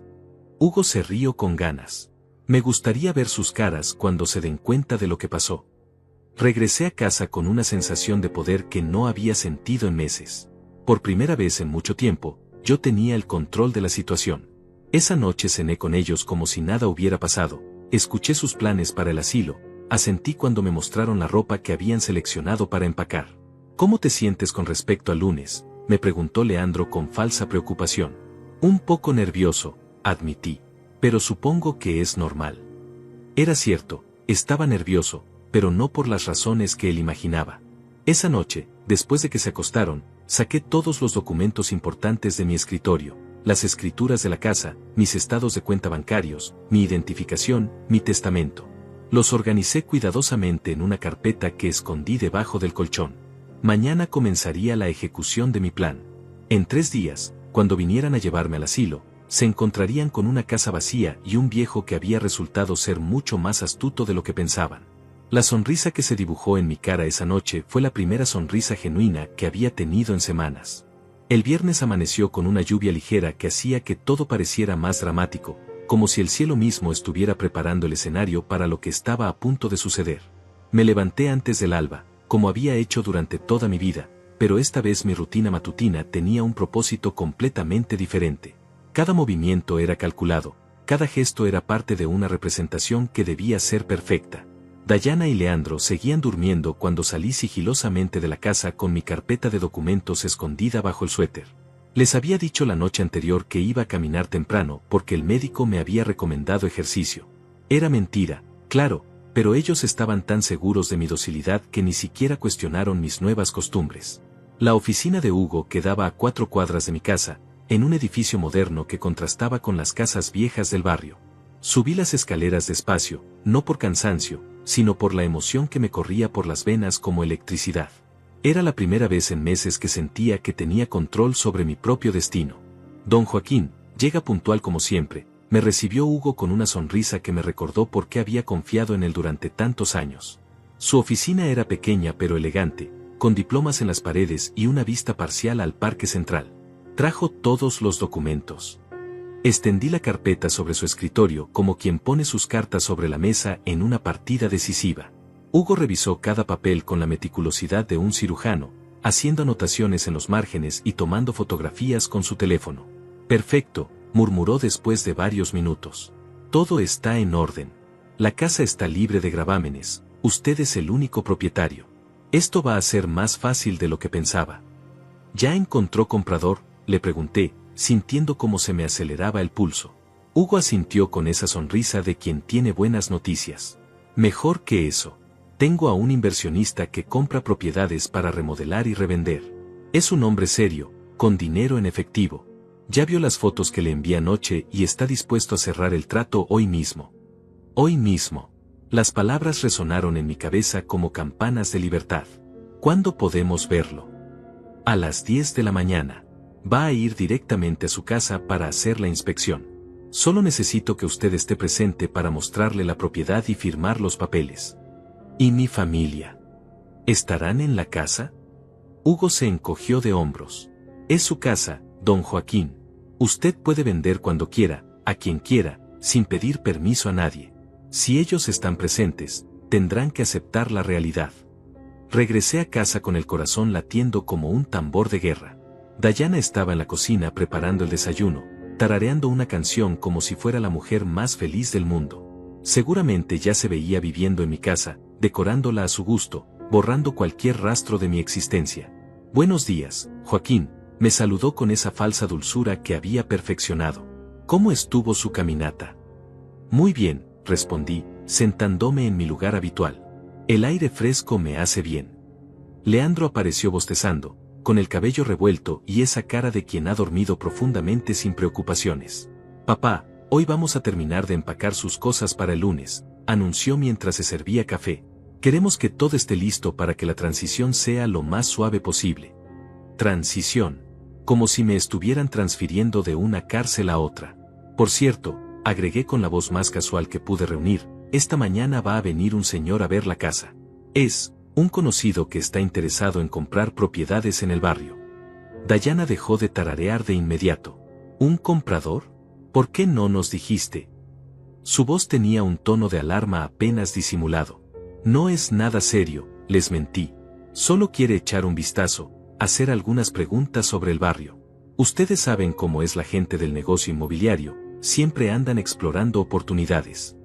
Hugo se rió con ganas. Me gustaría ver sus caras cuando se den cuenta de lo que pasó. Regresé a casa con una sensación de poder que no había sentido en meses. Por primera vez en mucho tiempo, yo tenía el control de la situación. Esa noche cené con ellos como si nada hubiera pasado, escuché sus planes para el asilo, asentí cuando me mostraron la ropa que habían seleccionado para empacar. ¿Cómo te sientes con respecto al lunes?, me preguntó Leandro con falsa preocupación. Un poco nervioso, admití, pero supongo que es normal. Era cierto, estaba nervioso, pero no por las razones que él imaginaba. Esa noche, después de que se acostaron, saqué todos los documentos importantes de mi escritorio, las escrituras de la casa, mis estados de cuenta bancarios, mi identificación, mi testamento. Los organicé cuidadosamente en una carpeta que escondí debajo del colchón. Mañana comenzaría la ejecución de mi plan. En 3 días, cuando vinieran a llevarme al asilo, se encontrarían con una casa vacía y un viejo que había resultado ser mucho más astuto de lo que pensaban. La sonrisa que se dibujó en mi cara esa noche fue la primera sonrisa genuina que había tenido en semanas. El viernes amaneció con una lluvia ligera que hacía que todo pareciera más dramático, como si el cielo mismo estuviera preparando el escenario para lo que estaba a punto de suceder. Me levanté antes del alba, como había hecho durante toda mi vida, pero esta vez mi rutina matutina tenía un propósito completamente diferente. Cada movimiento era calculado, cada gesto era parte de una representación que debía ser perfecta. Dayana y Leandro seguían durmiendo cuando salí sigilosamente de la casa con mi carpeta de documentos escondida bajo el suéter. Les había dicho la noche anterior que iba a caminar temprano porque el médico me había recomendado ejercicio. Era mentira, claro, pero ellos estaban tan seguros de mi docilidad que ni siquiera cuestionaron mis nuevas costumbres. La oficina de Hugo quedaba a 4 cuadras de mi casa, en un edificio moderno que contrastaba con las casas viejas del barrio. Subí las escaleras despacio, no por cansancio, sino por la emoción que me corría por las venas como electricidad. Era la primera vez en meses que sentía que tenía control sobre mi propio destino. Don Joaquín, llega puntual como siempre, me recibió Hugo con una sonrisa que me recordó por qué había confiado en él durante tantos años. Su oficina era pequeña pero elegante, con diplomas en las paredes y una vista parcial al parque central. Trajo todos los documentos. Extendí la carpeta sobre su escritorio como quien pone sus cartas sobre la mesa en una partida decisiva. Hugo revisó cada papel con la meticulosidad de un cirujano, haciendo anotaciones en los márgenes y tomando fotografías con su teléfono. Perfecto, murmuró después de varios minutos. Todo está en orden. La casa está libre de gravámenes, usted es el único propietario. Esto va a ser más fácil de lo que pensaba. ¿Ya encontró comprador?, le pregunté, sintiendo cómo se me aceleraba el pulso. Hugo asintió con esa sonrisa de quien tiene buenas noticias. Mejor que eso. Tengo a un inversionista que compra propiedades para remodelar y revender. Es un hombre serio, con dinero en efectivo. Ya vio las fotos que le envié anoche y está dispuesto a cerrar el trato hoy mismo. Hoy mismo. Las palabras resonaron en mi cabeza como campanas de libertad. ¿Cuándo podemos verlo? A las 10 de la mañana. Va a ir directamente a su casa para hacer la inspección. Solo necesito que usted esté presente para mostrarle la propiedad y firmar los papeles. ¿Y mi familia? ¿Estarán en la casa? Hugo se encogió de hombros. Es su casa, don Joaquín. Usted puede vender cuando quiera, a quien quiera, sin pedir permiso a nadie. Si ellos están presentes, tendrán que aceptar la realidad. Regresé a casa con el corazón latiendo como un tambor de guerra. Dayana estaba en la cocina preparando el desayuno, tarareando una canción como si fuera la mujer más feliz del mundo. Seguramente ya se veía viviendo en mi casa, decorándola a su gusto, borrando cualquier rastro de mi existencia. Buenos días, Joaquín, me saludó con esa falsa dulzura que había perfeccionado. ¿Cómo estuvo su caminata? Muy bien, respondí, sentándome en mi lugar habitual. El aire fresco me hace bien. Leandro apareció bostezando, con el cabello revuelto y esa cara de quien ha dormido profundamente sin preocupaciones. Papá, hoy vamos a terminar de empacar sus cosas para el lunes, anunció mientras se servía café. Queremos que todo esté listo para que la transición sea lo más suave posible. Transición. Como si me estuvieran transfiriendo de una cárcel a otra. Por cierto, agregué con la voz más casual que pude reunir, esta mañana va a venir un señor a ver la casa. Es un conocido que está interesado en comprar propiedades en el barrio. Dayana dejó de tararear de inmediato. ¿Un comprador? ¿Por qué no nos dijiste? Su voz tenía un tono de alarma apenas disimulado. No es nada serio, les mentí. Solo quiere echar un vistazo, hacer algunas preguntas sobre el barrio. Ustedes saben cómo es la gente del negocio inmobiliario, siempre andan explorando oportunidades.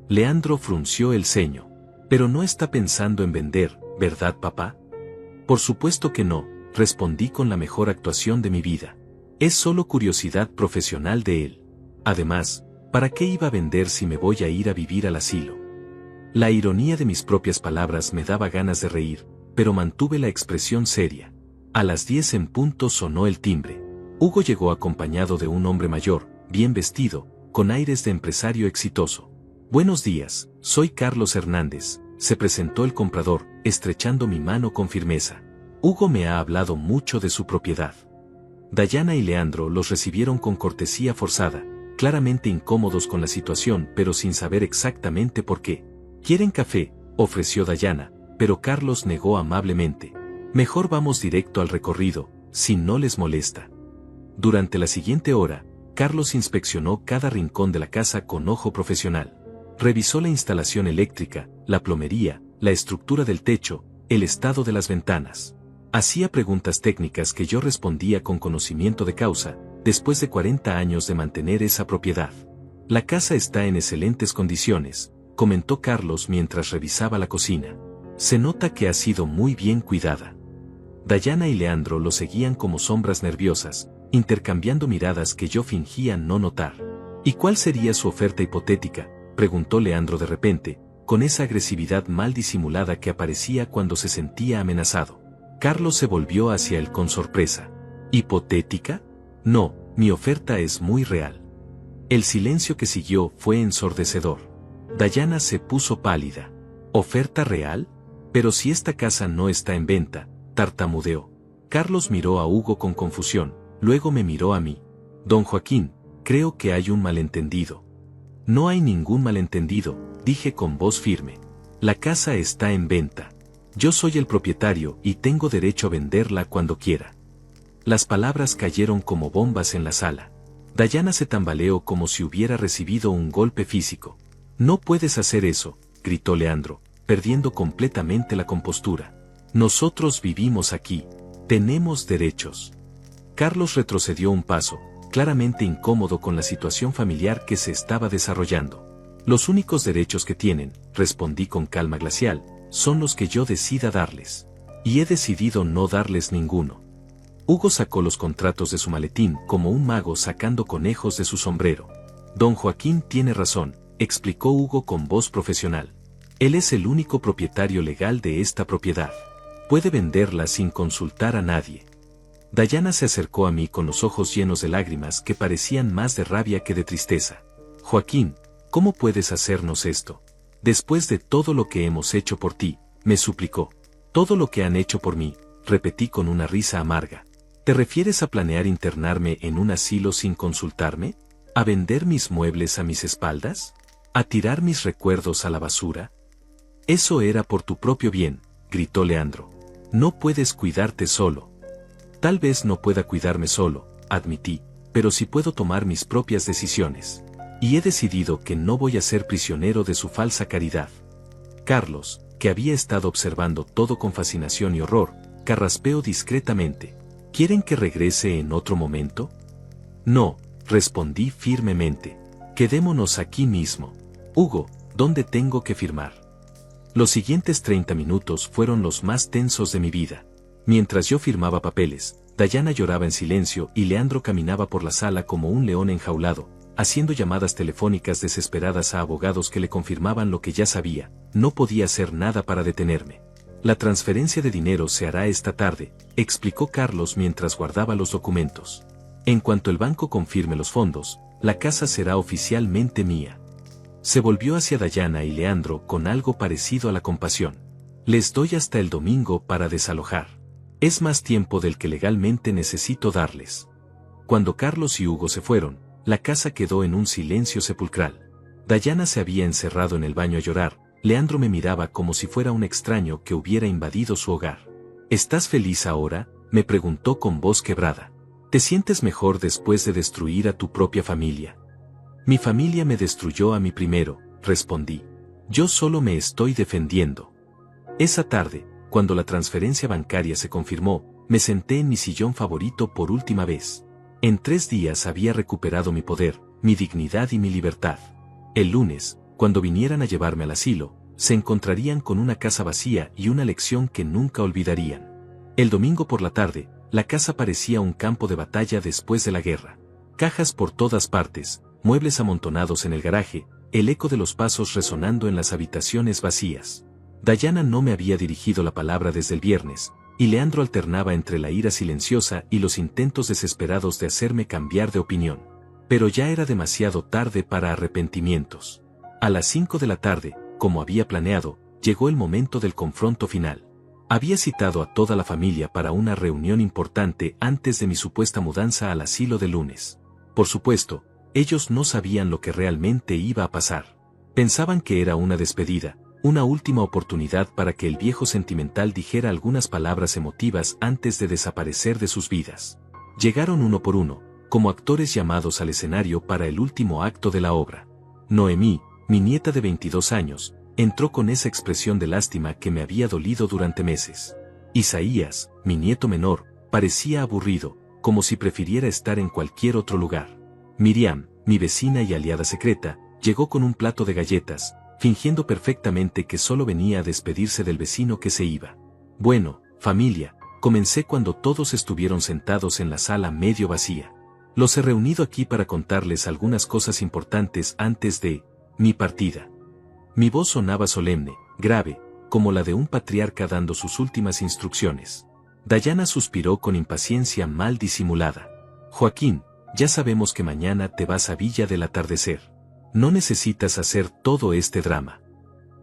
Leandro frunció el ceño. Pero no está pensando en vender, ¿verdad, papá? Por supuesto que no, respondí con la mejor actuación de mi vida. Es solo curiosidad profesional de él. Además, ¿para qué iba a vender si me voy a ir a vivir al asilo? La ironía de mis propias palabras me daba ganas de reír, pero mantuve la expresión seria. A las 10 en punto sonó el timbre. Hugo llegó acompañado de un hombre mayor, bien vestido, con aires de empresario exitoso. Buenos días, soy Carlos Hernández, se presentó el comprador, estrechando mi mano con firmeza. Hugo me ha hablado mucho de su propiedad. Dayana y Leandro los recibieron con cortesía forzada, claramente incómodos con la situación pero sin saber exactamente por qué. ¿Quieren café?, ofreció Dayana, pero Carlos negó amablemente. Mejor vamos directo al recorrido, si no les molesta. Durante la siguiente hora, Carlos inspeccionó cada rincón de la casa con ojo profesional. Revisó la instalación eléctrica, la plomería, la estructura del techo, el estado de las ventanas. Hacía preguntas técnicas que yo respondía con conocimiento de causa, después de 40 años de mantener esa propiedad. La casa está en excelentes condiciones, comentó Carlos mientras revisaba la cocina. Se nota que ha sido muy bien cuidada. Dayana y Leandro lo seguían como sombras nerviosas, intercambiando miradas que yo fingía no notar. ¿Y cuál sería su oferta hipotética?, preguntó Leandro de repente, con esa agresividad mal disimulada que aparecía cuando se sentía amenazado. Carlos se volvió hacia él con sorpresa. ¿Hipotética? No, mi oferta es muy real. El silencio que siguió fue ensordecedor. Dayana se puso pálida. ¿Oferta real? Pero si esta casa no está en venta, tartamudeó. Carlos miró a Hugo con confusión, luego me miró a mí. Don Joaquín, creo que hay un malentendido. No hay ningún malentendido, dije con voz firme. La casa está en venta. Yo soy el propietario y tengo derecho a venderla cuando quiera. Las palabras cayeron como bombas en la sala. Dayana se tambaleó como si hubiera recibido un golpe físico. No puedes hacer eso, gritó Leandro, perdiendo completamente la compostura. Nosotros vivimos aquí. Tenemos derechos. Carlos retrocedió un paso, claramente incómodo con la situación familiar que se estaba desarrollando. Los únicos derechos que tienen, respondí con calma glacial, son los que yo decida darles. Y he decidido no darles ninguno. Hugo sacó los contratos de su maletín como un mago sacando conejos de su sombrero. Don Joaquín tiene razón, explicó Hugo con voz profesional. Él es el único propietario legal de esta propiedad. Puede venderla sin consultar a nadie. Dayana se acercó a mí con los ojos llenos de lágrimas que parecían más de rabia que de tristeza. Joaquín, ¿cómo puedes hacernos esto? Después de todo lo que hemos hecho por ti, me suplicó. Todo lo que han hecho por mí, repetí con una risa amarga. ¿Te refieres a planear internarme en un asilo sin consultarme? ¿A vender mis muebles a mis espaldas? ¿A tirar mis recuerdos a la basura? Eso era por tu propio bien, gritó Leandro. No puedes cuidarte solo. Tal vez no pueda cuidarme solo, admití, pero sí puedo tomar mis propias decisiones. Y he decidido que no voy a ser prisionero de su falsa caridad. Carlos, que había estado observando todo con fascinación y horror, carraspeó discretamente. ¿Quieren que regrese en otro momento? No, respondí firmemente. Quedémonos aquí mismo. Hugo, ¿dónde tengo que firmar? Los siguientes 30 minutos fueron los más tensos de mi vida. Mientras yo firmaba papeles, Dayana lloraba en silencio y Leandro caminaba por la sala como un león enjaulado, haciendo llamadas telefónicas desesperadas a abogados que le confirmaban lo que ya sabía. No podía hacer nada para detenerme. La transferencia de dinero se hará esta tarde, explicó Carlos mientras guardaba los documentos. En cuanto el banco confirme los fondos, la casa será oficialmente mía. Se volvió hacia Dayana y Leandro con algo parecido a la compasión. Les doy hasta el domingo para desalojar. Es más tiempo del que legalmente necesito darles. Cuando Carlos y Hugo se fueron, la casa quedó en un silencio sepulcral. Dayana se había encerrado en el baño a llorar. Leandro me miraba como si fuera un extraño que hubiera invadido su hogar. ¿Estás feliz ahora?, me preguntó con voz quebrada. ¿Te sientes mejor después de destruir a tu propia familia? Mi familia me destruyó a mí primero, respondí. Yo solo me estoy defendiendo. Esa tarde, cuando la transferencia bancaria se confirmó, me senté en mi sillón favorito por última vez. En 3 días había recuperado mi poder, mi dignidad y mi libertad. El lunes, cuando vinieran a llevarme al asilo, se encontrarían con una casa vacía y una lección que nunca olvidarían. El domingo por la tarde, la casa parecía un campo de batalla después de la guerra. Cajas por todas partes, muebles amontonados en el garaje, el eco de los pasos resonando en las habitaciones vacías. Dayana no me había dirigido la palabra desde el viernes, y Leandro alternaba entre la ira silenciosa y los intentos desesperados de hacerme cambiar de opinión. Pero ya era demasiado tarde para arrepentimientos. A las 5 de la tarde, como había planeado, llegó el momento del confronto final. Había citado a toda la familia para una reunión importante antes de mi supuesta mudanza al asilo de lunes. Por supuesto, ellos no sabían lo que realmente iba a pasar. Pensaban que era una despedida, una última oportunidad para que el viejo sentimental dijera algunas palabras emotivas antes de desaparecer de sus vidas. Llegaron uno por uno, como actores llamados al escenario para el último acto de la obra. Noemí, mi nieta de 22 años, entró con esa expresión de lástima que me había dolido durante meses. Isaías, mi nieto menor, parecía aburrido, como si prefiriera estar en cualquier otro lugar. Miriam, mi vecina y aliada secreta, llegó con un plato de galletas, fingiendo perfectamente que solo venía a despedirse del vecino que se iba. Bueno, familia, comencé cuando todos estuvieron sentados en la sala medio vacía. Los he reunido aquí para contarles algunas cosas importantes antes de mi partida. Mi voz sonaba solemne, grave, como la de un patriarca dando sus últimas instrucciones. Dayana suspiró con impaciencia mal disimulada. Joaquín, ya sabemos que mañana te vas a Villa del Atardecer. No necesitas hacer todo este drama.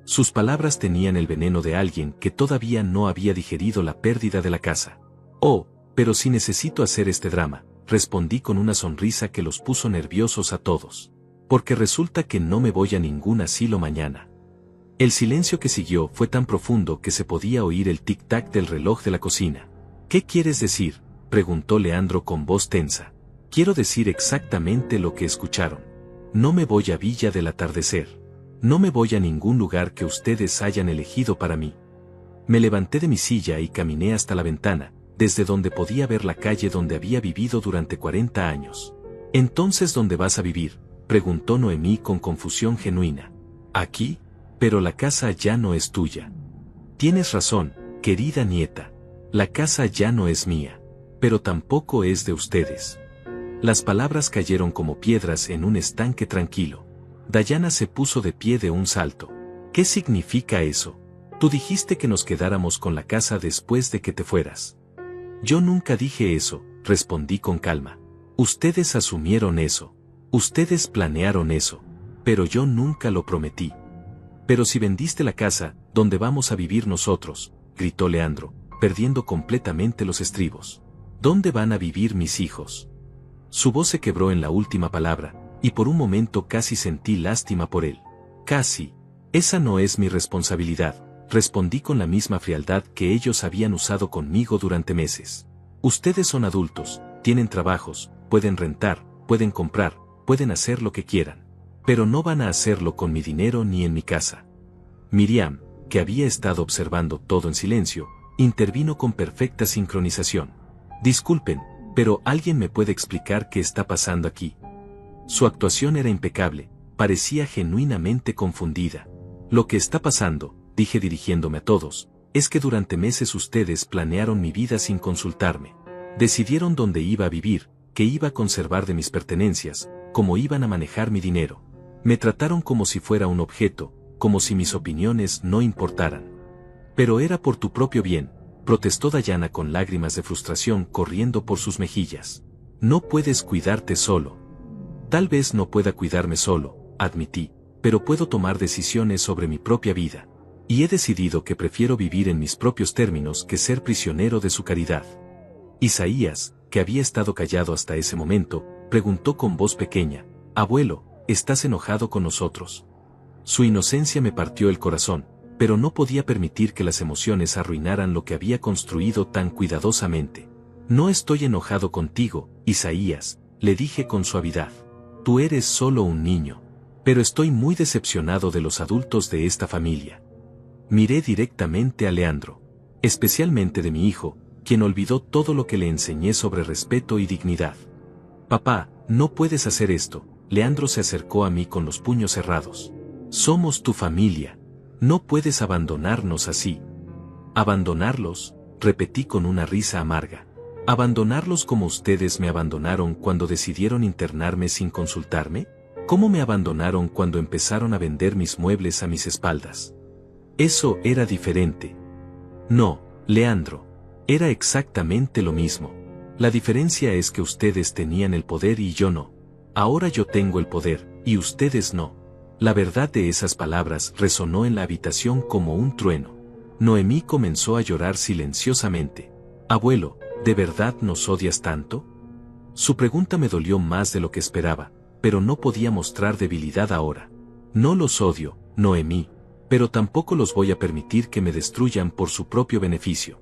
Sus palabras tenían el veneno de alguien que todavía no había digerido la pérdida de la casa. Oh, pero sí necesito hacer este drama, respondí con una sonrisa que los puso nerviosos a todos. Porque resulta que no me voy a ningún asilo mañana. El silencio que siguió fue tan profundo que se podía oír el tic-tac del reloj de la cocina. ¿Qué quieres decir?, preguntó Leandro con voz tensa. Quiero decir exactamente lo que escucharon. No me voy a Villa del Atardecer. No me voy a ningún lugar que ustedes hayan elegido para mí. Me levanté de mi silla y caminé hasta la ventana, desde donde podía ver la calle donde había vivido durante 40 años. ¿Entonces dónde vas a vivir?, preguntó Noemí con confusión genuina. Aquí, pero la casa ya no es tuya. Tienes razón, querida nieta. La casa ya no es mía. Pero tampoco es de ustedes. Las palabras cayeron como piedras en un estanque tranquilo. Dayana se puso de pie de un salto. ¿Qué significa eso? Tú dijiste que nos quedáramos con la casa después de que te fueras. Yo nunca dije eso, respondí con calma. Ustedes asumieron eso. Ustedes planearon eso. Pero yo nunca lo prometí. Pero si vendiste la casa, ¿dónde vamos a vivir nosotros?, gritó Leandro, perdiendo completamente los estribos. ¿Dónde van a vivir mis hijos? Su voz se quebró en la última palabra, y por un momento casi sentí lástima por él. Casi. Esa no es mi responsabilidad, respondí con la misma frialdad que ellos habían usado conmigo durante meses. Ustedes son adultos, tienen trabajos, pueden rentar, pueden comprar, pueden hacer lo que quieran. Pero no van a hacerlo con mi dinero ni en mi casa. Miriam, que había estado observando todo en silencio, intervino con perfecta sincronización. Disculpen, pero ¿alguien me puede explicar qué está pasando aquí? Su actuación era impecable, parecía genuinamente confundida. Lo que está pasando, dije dirigiéndome a todos, es que durante meses ustedes planearon mi vida sin consultarme. Decidieron dónde iba a vivir, qué iba a conservar de mis pertenencias, cómo iban a manejar mi dinero. Me trataron como si fuera un objeto, como si mis opiniones no importaran. Pero era por tu propio bien, protestó Dayana con lágrimas de frustración corriendo por sus mejillas. No puedes cuidarte solo. Tal vez no pueda cuidarme solo, admití, pero puedo tomar decisiones sobre mi propia vida. Y he decidido que prefiero vivir en mis propios términos que ser prisionero de su caridad. Isaías, que había estado callado hasta ese momento, preguntó con voz pequeña, «Abuelo, ¿estás enojado con nosotros?». Su inocencia me partió el corazón, pero no podía permitir que las emociones arruinaran lo que había construido tan cuidadosamente. «No estoy enojado contigo, Isaías», le dije con suavidad. «Tú eres solo un niño. Pero estoy muy decepcionado de los adultos de esta familia». Miré directamente a Leandro. Especialmente de mi hijo, quien olvidó todo lo que le enseñé sobre respeto y dignidad. «Papá, no puedes hacer esto». Leandro se acercó a mí con los puños cerrados. «Somos tu familia. No puedes abandonarnos así». «¿Abandonarlos?», repetí con una risa amarga. «¿Abandonarlos como ustedes me abandonaron cuando decidieron internarme sin consultarme? ¿Cómo me abandonaron cuando empezaron a vender mis muebles a mis espaldas? Eso era diferente». «No, Leandro. Era exactamente lo mismo. La diferencia es que ustedes tenían el poder y yo no. Ahora yo tengo el poder, y ustedes no». La verdad de esas palabras resonó en la habitación como un trueno. Noemí comenzó a llorar silenciosamente. «Abuelo, ¿de verdad nos odias tanto?». Su pregunta me dolió más de lo que esperaba, pero no podía mostrar debilidad ahora. «No los odio, Noemí, pero tampoco los voy a permitir que me destruyan por su propio beneficio».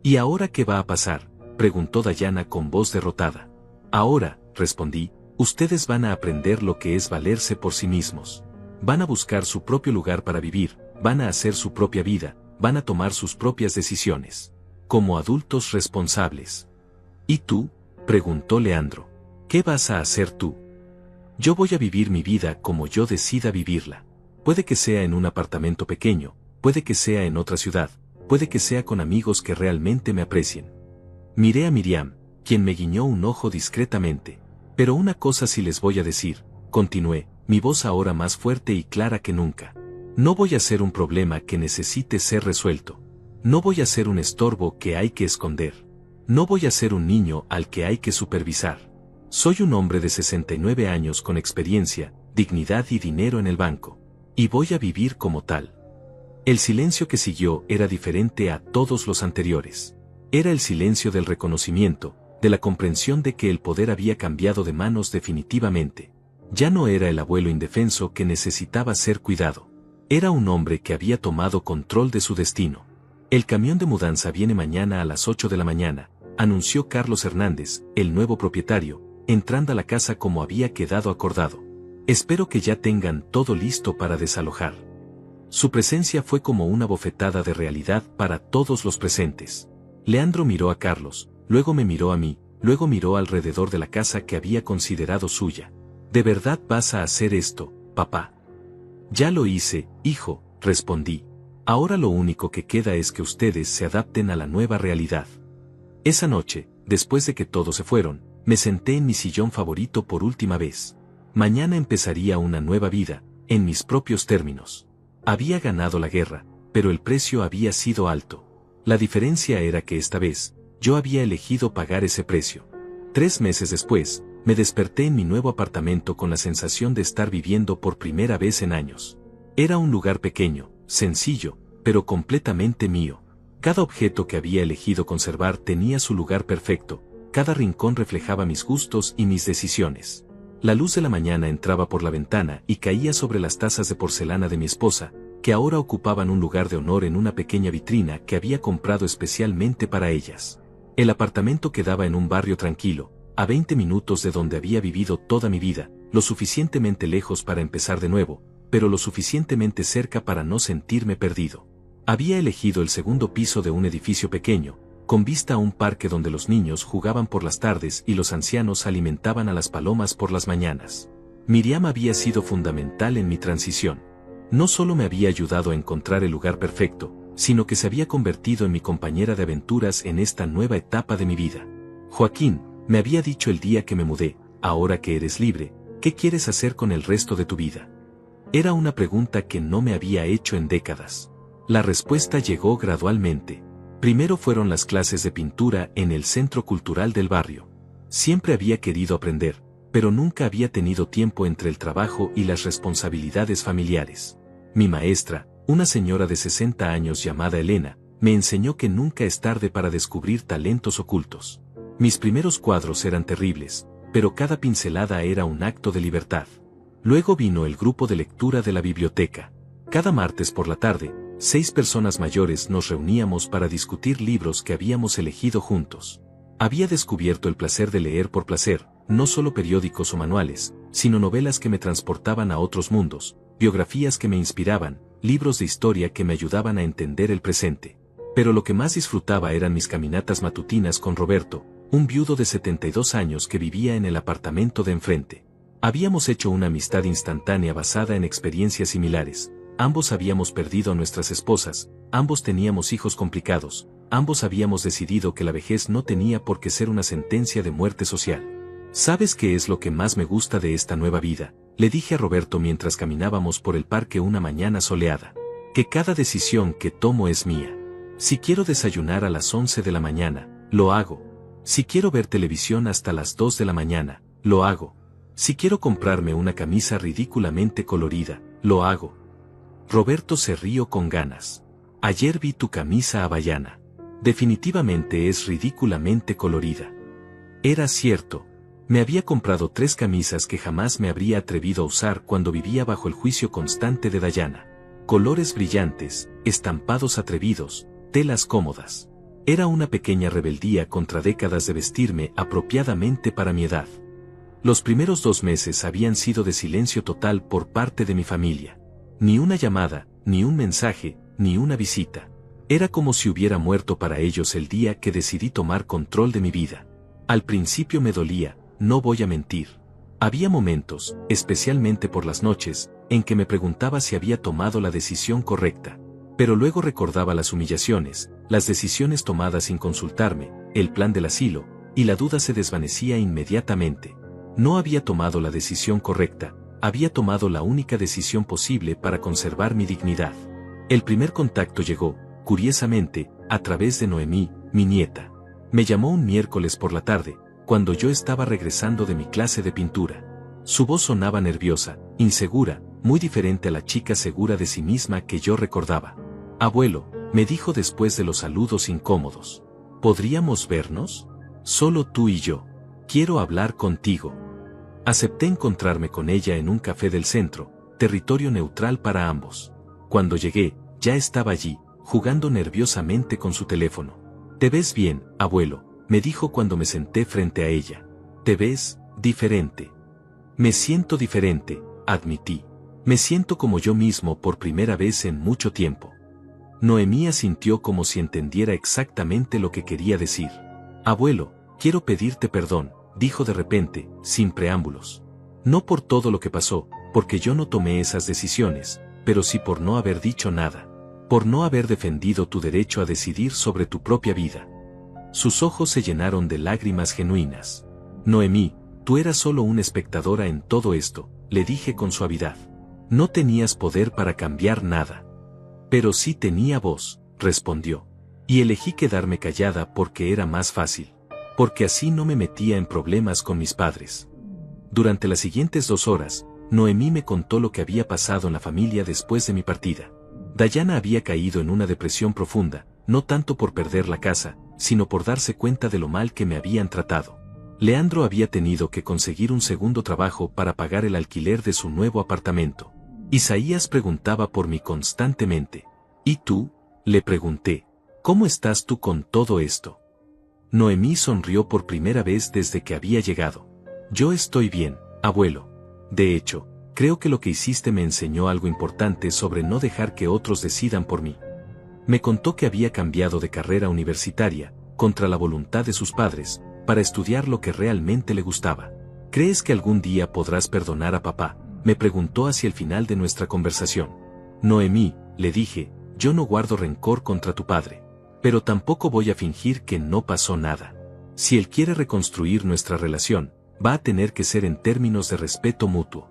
«¿Y ahora qué va a pasar?», preguntó Dayana con voz derrotada. «Ahora», respondí, «ustedes van a aprender lo que es valerse por sí mismos. Van a buscar su propio lugar para vivir, van a hacer su propia vida, van a tomar sus propias decisiones. Como adultos responsables». «¿Y tú?», Preguntó Leandro. ¿Qué vas a hacer tú? Yo voy a vivir mi vida como yo decida vivirla. Puede que sea en un apartamento pequeño, puede que sea en otra ciudad, puede que sea con amigos que realmente me aprecien. Miré a Miriam, quien me guiñó un ojo discretamente. Pero una cosa sí les voy a decir, continué, mi voz ahora más fuerte y clara que nunca. No voy a ser un problema que necesite ser resuelto. No voy a ser un estorbo que hay que esconder. No voy a ser un niño al que hay que supervisar. Soy un hombre de 69 años con experiencia, dignidad y dinero en el banco. Y voy a vivir como tal. El silencio que siguió era diferente a todos los anteriores. Era el silencio del reconocimiento, de la comprensión de que el poder había cambiado de manos definitivamente. Ya no era el abuelo indefenso que necesitaba ser cuidado. Era un hombre que había tomado control de su destino. El camión de mudanza viene mañana a las 8 de la mañana, anunció Carlos Hernández, el nuevo propietario, entrando a la casa como había quedado acordado. Espero que ya tengan todo listo para desalojar. Su presencia fue como una bofetada de realidad para todos los presentes. Leandro miró a Carlos, luego me miró a mí, luego miró alrededor de la casa que había considerado suya. ¿De verdad vas a hacer esto, papá? Ya lo hice, hijo, respondí. Ahora lo único que queda es que ustedes se adapten a la nueva realidad. Esa noche, después de que todos se fueron, me senté en mi sillón favorito por última vez. Mañana empezaría una nueva vida, en mis propios términos. Había ganado la guerra, pero el precio había sido alto. La diferencia era que esta vez, yo había elegido pagar ese precio. 3 meses después, me desperté en mi nuevo apartamento con la sensación de estar viviendo por primera vez en años. Era un lugar pequeño, sencillo, pero completamente mío. Cada objeto que había elegido conservar tenía su lugar perfecto, cada rincón reflejaba mis gustos y mis decisiones. La luz de la mañana entraba por la ventana y caía sobre las tazas de porcelana de mi esposa, que ahora ocupaban un lugar de honor en una pequeña vitrina que había comprado especialmente para ellas. El apartamento quedaba en un barrio tranquilo, a 20 minutos de donde había vivido toda mi vida, lo suficientemente lejos para empezar de nuevo, pero lo suficientemente cerca para no sentirme perdido. Había elegido el segundo piso de un edificio pequeño, con vista a un parque donde los niños jugaban por las tardes y los ancianos alimentaban a las palomas por las mañanas. Miriam había sido fundamental en mi transición. No solo me había ayudado a encontrar el lugar perfecto, sino que se había convertido en mi compañera de aventuras en esta nueva etapa de mi vida. Joaquín, me había dicho el día que me mudé, ahora que eres libre, ¿qué quieres hacer con el resto de tu vida? Era una pregunta que no me había hecho en décadas. La respuesta llegó gradualmente. Primero fueron las clases de pintura en el centro cultural del barrio. Siempre había querido aprender, pero nunca había tenido tiempo entre el trabajo y las responsabilidades familiares. Mi maestra, una señora de 60 años llamada Elena, me enseñó que nunca es tarde para descubrir talentos ocultos. Mis primeros cuadros eran terribles, pero cada pincelada era un acto de libertad. Luego vino el grupo de lectura de la biblioteca. Cada martes por la tarde, 6 personas mayores nos reuníamos para discutir libros que habíamos elegido juntos. Había descubierto el placer de leer por placer, no solo periódicos o manuales, sino novelas que me transportaban a otros mundos, biografías que me inspiraban, libros de historia que me ayudaban a entender el presente. Pero lo que más disfrutaba eran mis caminatas matutinas con Roberto, un viudo de 72 años que vivía en el apartamento de enfrente. Habíamos hecho una amistad instantánea basada en experiencias similares. Ambos habíamos perdido a nuestras esposas, ambos teníamos hijos complicados, ambos habíamos decidido que la vejez no tenía por qué ser una sentencia de muerte social. ¿Sabes qué es lo que más me gusta de esta nueva vida?, le dije a Roberto mientras caminábamos por el parque una mañana soleada. Que cada decisión que tomo es mía. Si quiero desayunar a las 11 de la mañana, lo hago. Si quiero ver televisión hasta las 2 de la mañana, lo hago. Si quiero comprarme una camisa ridículamente colorida, lo hago. Roberto se rió con ganas. Ayer vi tu camisa hawaiana. Definitivamente es ridículamente colorida. Era cierto. Me había comprado 3 camisas que jamás me habría atrevido a usar cuando vivía bajo el juicio constante de Dayana. Colores brillantes, estampados atrevidos, telas cómodas. Era una pequeña rebeldía contra décadas de vestirme apropiadamente para mi edad. Los primeros 2 meses habían sido de silencio total por parte de mi familia. Ni una llamada, ni un mensaje, ni una visita. Era como si hubiera muerto para ellos el día que decidí tomar control de mi vida. Al principio me dolía, no voy a mentir. Había momentos, especialmente por las noches, en que me preguntaba si había tomado la decisión correcta. Pero luego recordaba las humillaciones, las decisiones tomadas sin consultarme, el plan del asilo, y la duda se desvanecía inmediatamente. No había tomado la decisión correcta, había tomado la única decisión posible para conservar mi dignidad. El primer contacto llegó, curiosamente, a través de Noemí, mi nieta. Me llamó un miércoles por la tarde, cuando yo estaba regresando de mi clase de pintura. Su voz sonaba nerviosa, insegura, muy diferente a la chica segura de sí misma que yo recordaba. «Abuelo», me dijo después de los saludos incómodos. «¿Podríamos vernos? Solo tú y yo. Quiero hablar contigo». Acepté encontrarme con ella en un café del centro, territorio neutral para ambos. Cuando llegué, ya estaba allí, jugando nerviosamente con su teléfono. «Te ves bien, abuelo», me dijo cuando me senté frente a ella. «Te ves diferente». «Me siento diferente», admití. «Me siento como yo mismo por primera vez en mucho tiempo». Noemí asintió como si entendiera exactamente lo que quería decir. «Abuelo, quiero pedirte perdón», dijo de repente, sin preámbulos. «No por todo lo que pasó, porque yo no tomé esas decisiones, pero sí por no haber dicho nada. Por no haber defendido tu derecho a decidir sobre tu propia vida». Sus ojos se llenaron de lágrimas genuinas. «Noemí, tú eras solo una espectadora en todo esto», le dije con suavidad. «No tenías poder para cambiar nada». «Pero sí tenía voz», respondió. Y elegí quedarme callada porque era más fácil. Porque así no me metía en problemas con mis padres. Durante las siguientes 2 horas, Noemí me contó lo que había pasado en la familia después de mi partida. Dayana había caído en una depresión profunda, no tanto por perder la casa, sino por darse cuenta de lo mal que me habían tratado. Leandro había tenido que conseguir un segundo trabajo para pagar el alquiler de su nuevo apartamento. Isaías preguntaba por mí constantemente. «¿Y tú?», le pregunté. «¿Cómo estás tú con todo esto?». Noemí sonrió por primera vez desde que había llegado. «Yo estoy bien, abuelo. De hecho, creo que lo que hiciste me enseñó algo importante sobre no dejar que otros decidan por mí». Me contó que había cambiado de carrera universitaria, contra la voluntad de sus padres, para estudiar lo que realmente le gustaba. «¿Crees que algún día podrás perdonar a papá?», me preguntó hacia el final de nuestra conversación. «Noemí», le dije, «yo no guardo rencor contra tu padre. Pero tampoco voy a fingir que no pasó nada. Si él quiere reconstruir nuestra relación, va a tener que ser en términos de respeto mutuo».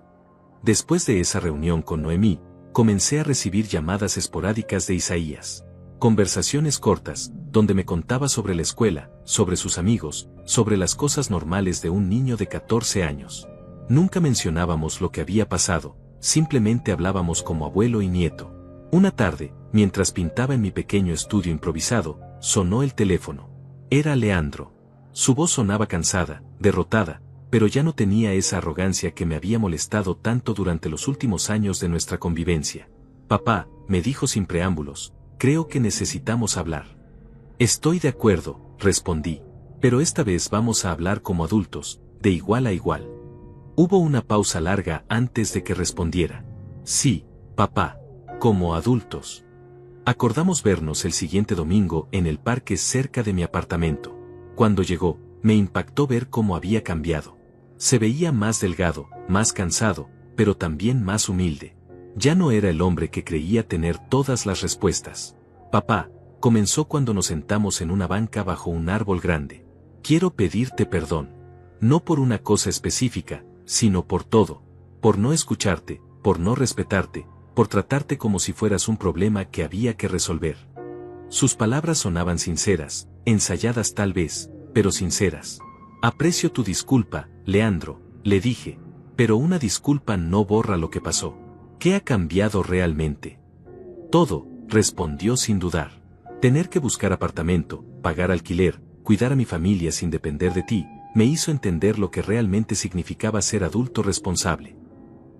Después de esa reunión con Noemí, comencé a recibir llamadas esporádicas de Isaías. Conversaciones cortas, donde me contaba sobre la escuela, sobre sus amigos, sobre las cosas normales de un niño de 14 años. Nunca mencionábamos lo que había pasado, simplemente hablábamos como abuelo y nieto. Una tarde, mientras pintaba en mi pequeño estudio improvisado, sonó el teléfono. Era Leandro. Su voz sonaba cansada, derrotada, pero ya no tenía esa arrogancia que me había molestado tanto durante los últimos años de nuestra convivencia. «Papá», me dijo sin preámbulos, «creo que necesitamos hablar». «Estoy de acuerdo», respondí, «pero esta vez vamos a hablar como adultos, de igual a igual». Hubo una pausa larga antes de que respondiera. «Sí, papá, como adultos». Acordamos vernos el siguiente domingo en el parque cerca de mi apartamento. Cuando llegó, me impactó ver cómo había cambiado. Se veía más delgado, más cansado, pero también más humilde. Ya no era el hombre que creía tener todas las respuestas. «Papá», comenzó cuando nos sentamos en una banca bajo un árbol grande. «Quiero pedirte perdón. No por una cosa específica, sino por todo. Por no escucharte, por no respetarte, por tratarte como si fueras un problema que había que resolver». Sus palabras sonaban sinceras, ensayadas tal vez, pero sinceras. «Aprecio tu disculpa, Leandro», le dije, «pero una disculpa no borra lo que pasó». «¿Qué ha cambiado realmente?». «Todo», respondió sin dudar. «Tener que buscar apartamento, pagar alquiler, cuidar a mi familia sin depender de ti, me hizo entender lo que realmente significaba ser adulto responsable».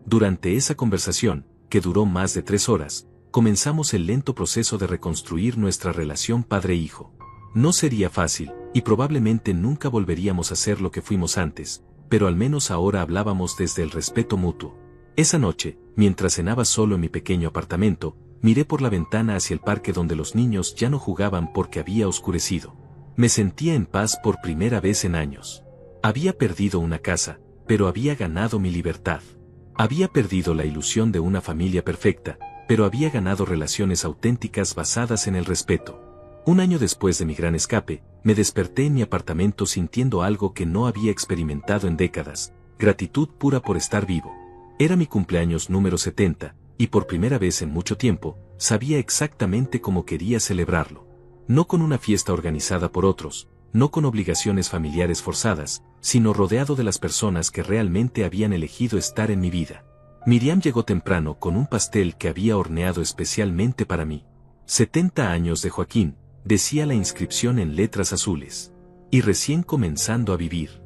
Durante esa conversación, que duró más de 3 horas, comenzamos el lento proceso de reconstruir nuestra relación padre-hijo. No sería fácil, y probablemente nunca volveríamos a ser lo que fuimos antes, pero al menos ahora hablábamos desde el respeto mutuo. Esa noche, mientras cenaba solo en mi pequeño apartamento, miré por la ventana hacia el parque donde los niños ya no jugaban porque había oscurecido. Me sentía en paz por primera vez en años. Había perdido una casa, pero había ganado mi libertad. Había perdido la ilusión de una familia perfecta, pero había ganado relaciones auténticas basadas en el respeto. Un año después de mi gran escape, me desperté en mi apartamento sintiendo algo que no había experimentado en décadas, gratitud pura por estar vivo. Era mi cumpleaños número 70, y por primera vez en mucho tiempo, sabía exactamente cómo quería celebrarlo. No con una fiesta organizada por otros, no con obligaciones familiares forzadas, sino rodeado de las personas que realmente habían elegido estar en mi vida. Miriam llegó temprano con un pastel que había horneado especialmente para mí. 70 años de Joaquín, decía la inscripción en letras azules. Y recién comenzando a vivir.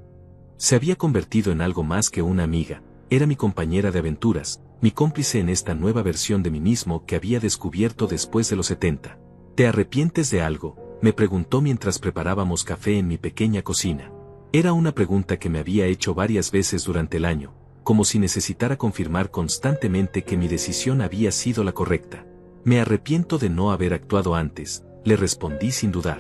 Se había convertido en algo más que una amiga, era mi compañera de aventuras, mi cómplice en esta nueva versión de mí mismo que había descubierto después de los 70. ¿Te arrepientes de algo?, me preguntó mientras preparábamos café en mi pequeña cocina. Era una pregunta que me había hecho varias veces durante el año, como si necesitara confirmar constantemente que mi decisión había sido la correcta. Me arrepiento de no haber actuado antes, le respondí sin dudar.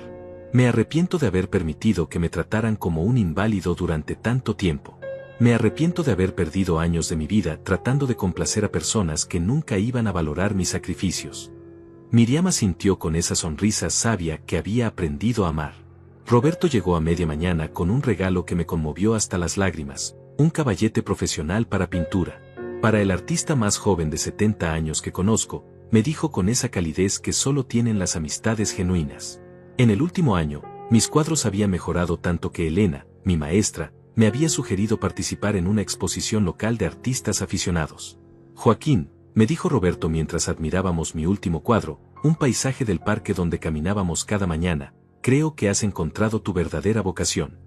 Me arrepiento de haber permitido que me trataran como un inválido durante tanto tiempo. Me arrepiento de haber perdido años de mi vida tratando de complacer a personas que nunca iban a valorar mis sacrificios. Miriam asintió con esa sonrisa sabia que había aprendido a amar. Roberto llegó a media mañana con un regalo que me conmovió hasta las lágrimas, un caballete profesional para pintura. Para el artista más joven de 70 años que conozco, me dijo con esa calidez que solo tienen las amistades genuinas. En el último año, mis cuadros habían mejorado tanto que Elena, mi maestra, me había sugerido participar en una exposición local de artistas aficionados. Joaquín, me dijo Roberto mientras admirábamos mi último cuadro, un paisaje del parque donde caminábamos cada mañana, creo que has encontrado tu verdadera vocación.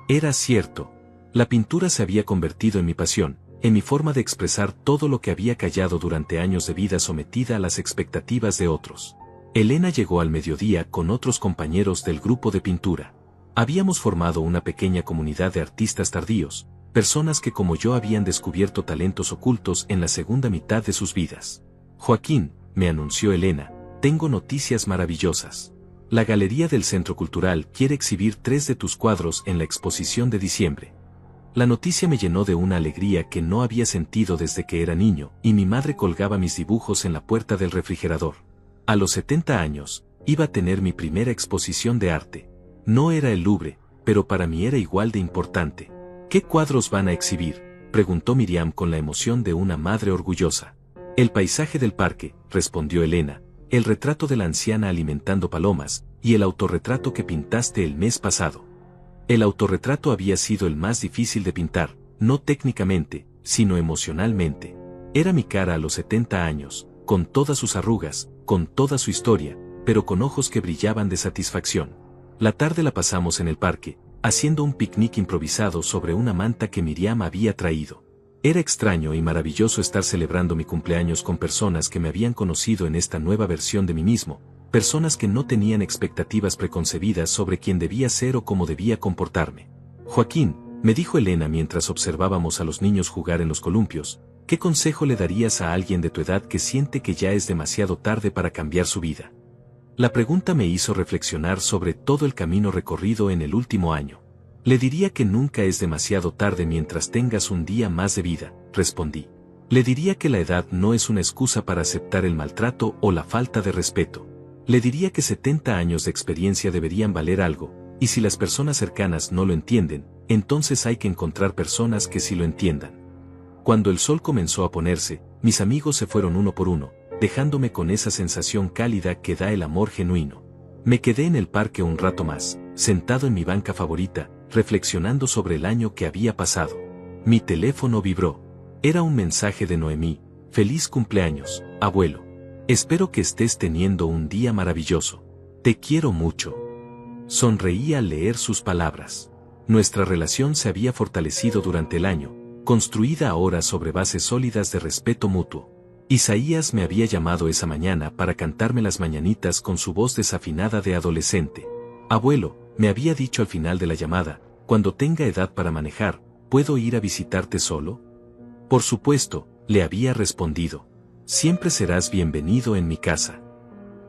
Era cierto. La pintura se había convertido en mi pasión, en mi forma de expresar todo lo que había callado durante años de vida sometida a las expectativas de otros. Elena llegó al mediodía con otros compañeros del grupo de pintura. Habíamos formado una pequeña comunidad de artistas tardíos, personas que como yo habían descubierto talentos ocultos en la segunda mitad de sus vidas. Joaquín, me anunció Elena, tengo noticias maravillosas. La Galería del Centro Cultural quiere exhibir 3 de tus cuadros en la exposición de diciembre. La noticia me llenó de una alegría que no había sentido desde que era niño, y mi madre colgaba mis dibujos en la puerta del refrigerador. A los 70 años, iba a tener mi primera exposición de arte. No era el Louvre, pero para mí era igual de importante. ¿Qué cuadros van a exhibir?, preguntó Miriam con la emoción de una madre orgullosa. El paisaje del parque, respondió Elena, el retrato de la anciana alimentando palomas, y el autorretrato que pintaste el mes pasado. El autorretrato había sido el más difícil de pintar, no técnicamente, sino emocionalmente. Era mi cara a los 70 años, con todas sus arrugas, con toda su historia, pero con ojos que brillaban de satisfacción. La tarde la pasamos en el parque, haciendo un picnic improvisado sobre una manta que Miriam había traído. Era extraño y maravilloso estar celebrando mi cumpleaños con personas que me habían conocido en esta nueva versión de mí mismo, personas que no tenían expectativas preconcebidas sobre quién debía ser o cómo debía comportarme. Joaquín, me dijo Elena mientras observábamos a los niños jugar en los columpios, ¿qué consejo le darías a alguien de tu edad que siente que ya es demasiado tarde para cambiar su vida? La pregunta me hizo reflexionar sobre todo el camino recorrido en el último año. Le diría que nunca es demasiado tarde mientras tengas un día más de vida, respondí. Le diría que la edad no es una excusa para aceptar el maltrato o la falta de respeto. Le diría que 70 años de experiencia deberían valer algo, y si las personas cercanas no lo entienden, entonces hay que encontrar personas que sí lo entiendan. Cuando el sol comenzó a ponerse, mis amigos se fueron uno por uno, dejándome con esa sensación cálida que da el amor genuino. Me quedé en el parque un rato más, sentado en mi banca favorita, reflexionando sobre el año que había pasado. Mi teléfono vibró. Era un mensaje de Noemí: feliz cumpleaños, abuelo. Espero que estés teniendo un día maravilloso. Te quiero mucho. Sonreí al leer sus palabras. Nuestra relación se había fortalecido durante el año, construida ahora sobre bases sólidas de respeto mutuo. Isaías me había llamado esa mañana para cantarme las mañanitas con su voz desafinada de adolescente. Abuelo, me había dicho al final de la llamada, cuando tenga edad para manejar, ¿puedo ir a visitarte solo? Por supuesto, le había respondido. Siempre serás bienvenido en mi casa.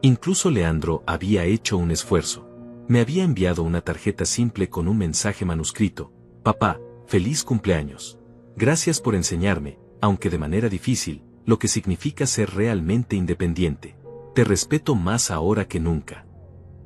Incluso Leandro había hecho un esfuerzo. Me había enviado una tarjeta simple con un mensaje manuscrito: papá, feliz cumpleaños. Gracias por enseñarme, aunque de manera difícil, lo que significa ser realmente independiente. Te respeto más ahora que nunca.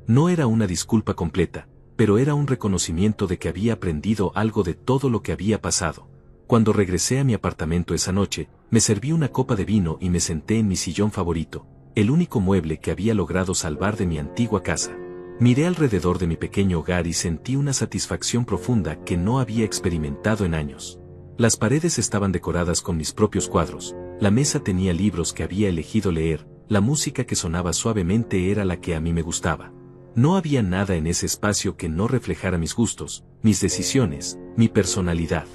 No era una disculpa completa, pero era un reconocimiento de que había aprendido algo de todo lo que había pasado. Cuando regresé a mi apartamento esa noche, me serví una copa de vino y me senté en mi sillón favorito, el único mueble que había logrado salvar de mi antigua casa. Miré alrededor de mi pequeño hogar y sentí una satisfacción profunda que no había experimentado en años. Las paredes estaban decoradas con mis propios cuadros, la mesa tenía libros que había elegido leer, la música que sonaba suavemente era la que a mí me gustaba. No había nada en ese espacio que no reflejara mis gustos, mis decisiones, mi personalidad.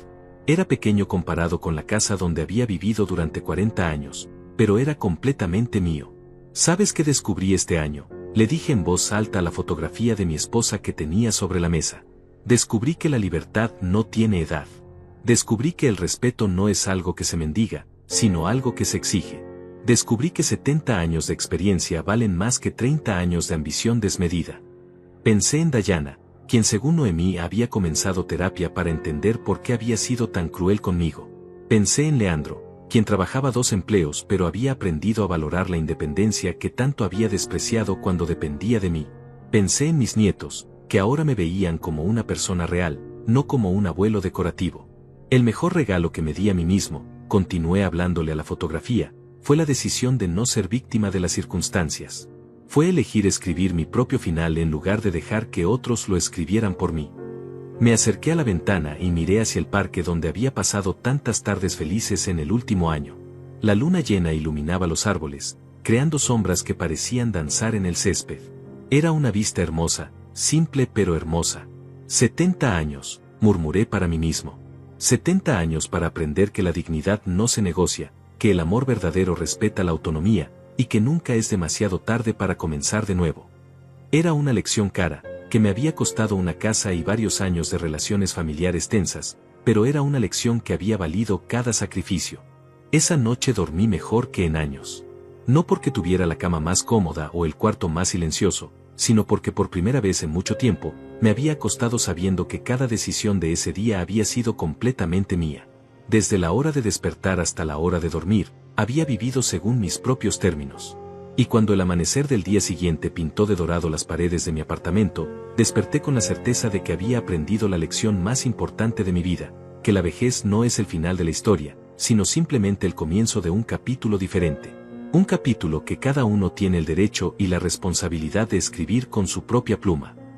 Era pequeño comparado con la casa donde había vivido durante 40 años, pero era completamente mío. ¿Sabes qué descubrí este año? Le dije en voz alta a la fotografía de mi esposa que tenía sobre la mesa. Descubrí que la libertad no tiene edad. Descubrí que el respeto no es algo que se mendiga, sino algo que se exige. Descubrí que 70 años de experiencia valen más que 30 años de ambición desmedida. Pensé en Dayana, quien según Noemí había comenzado terapia para entender por qué había sido tan cruel conmigo. Pensé en Leandro, quien trabajaba 2 empleos pero había aprendido a valorar la independencia que tanto había despreciado cuando dependía de mí. Pensé en mis nietos, que ahora me veían como una persona real, no como un abuelo decorativo. El mejor regalo que me di a mí mismo, continué hablándole a la fotografía, fue la decisión de no ser víctima de las circunstancias. Fue elegir escribir mi propio final en lugar de dejar que otros lo escribieran por mí. Me acerqué a la ventana y miré hacia el parque donde había pasado tantas tardes felices en el último año. La luna llena iluminaba los árboles, creando sombras que parecían danzar en el césped. Era una vista hermosa, simple pero hermosa. 70 años, murmuré para mí mismo. 70 años para aprender que la dignidad no se negocia, que el amor verdadero respeta la autonomía, y que nunca es demasiado tarde para comenzar de nuevo. Era una lección cara, que me había costado una casa y varios años de relaciones familiares tensas, pero era una lección que había valido cada sacrificio. Esa noche dormí mejor que en años. No porque tuviera la cama más cómoda o el cuarto más silencioso, sino porque por primera vez en mucho tiempo, me había acostado sabiendo que cada decisión de ese día había sido completamente mía. Desde la hora de despertar hasta la hora de dormir, había vivido según mis propios términos. Y cuando el amanecer del día siguiente pintó de dorado las paredes de mi apartamento, desperté con la certeza de que había aprendido la lección más importante de mi vida, que la vejez no es el final de la historia, sino simplemente el comienzo de un capítulo diferente. Un capítulo que cada uno tiene el derecho y la responsabilidad de escribir con su propia pluma.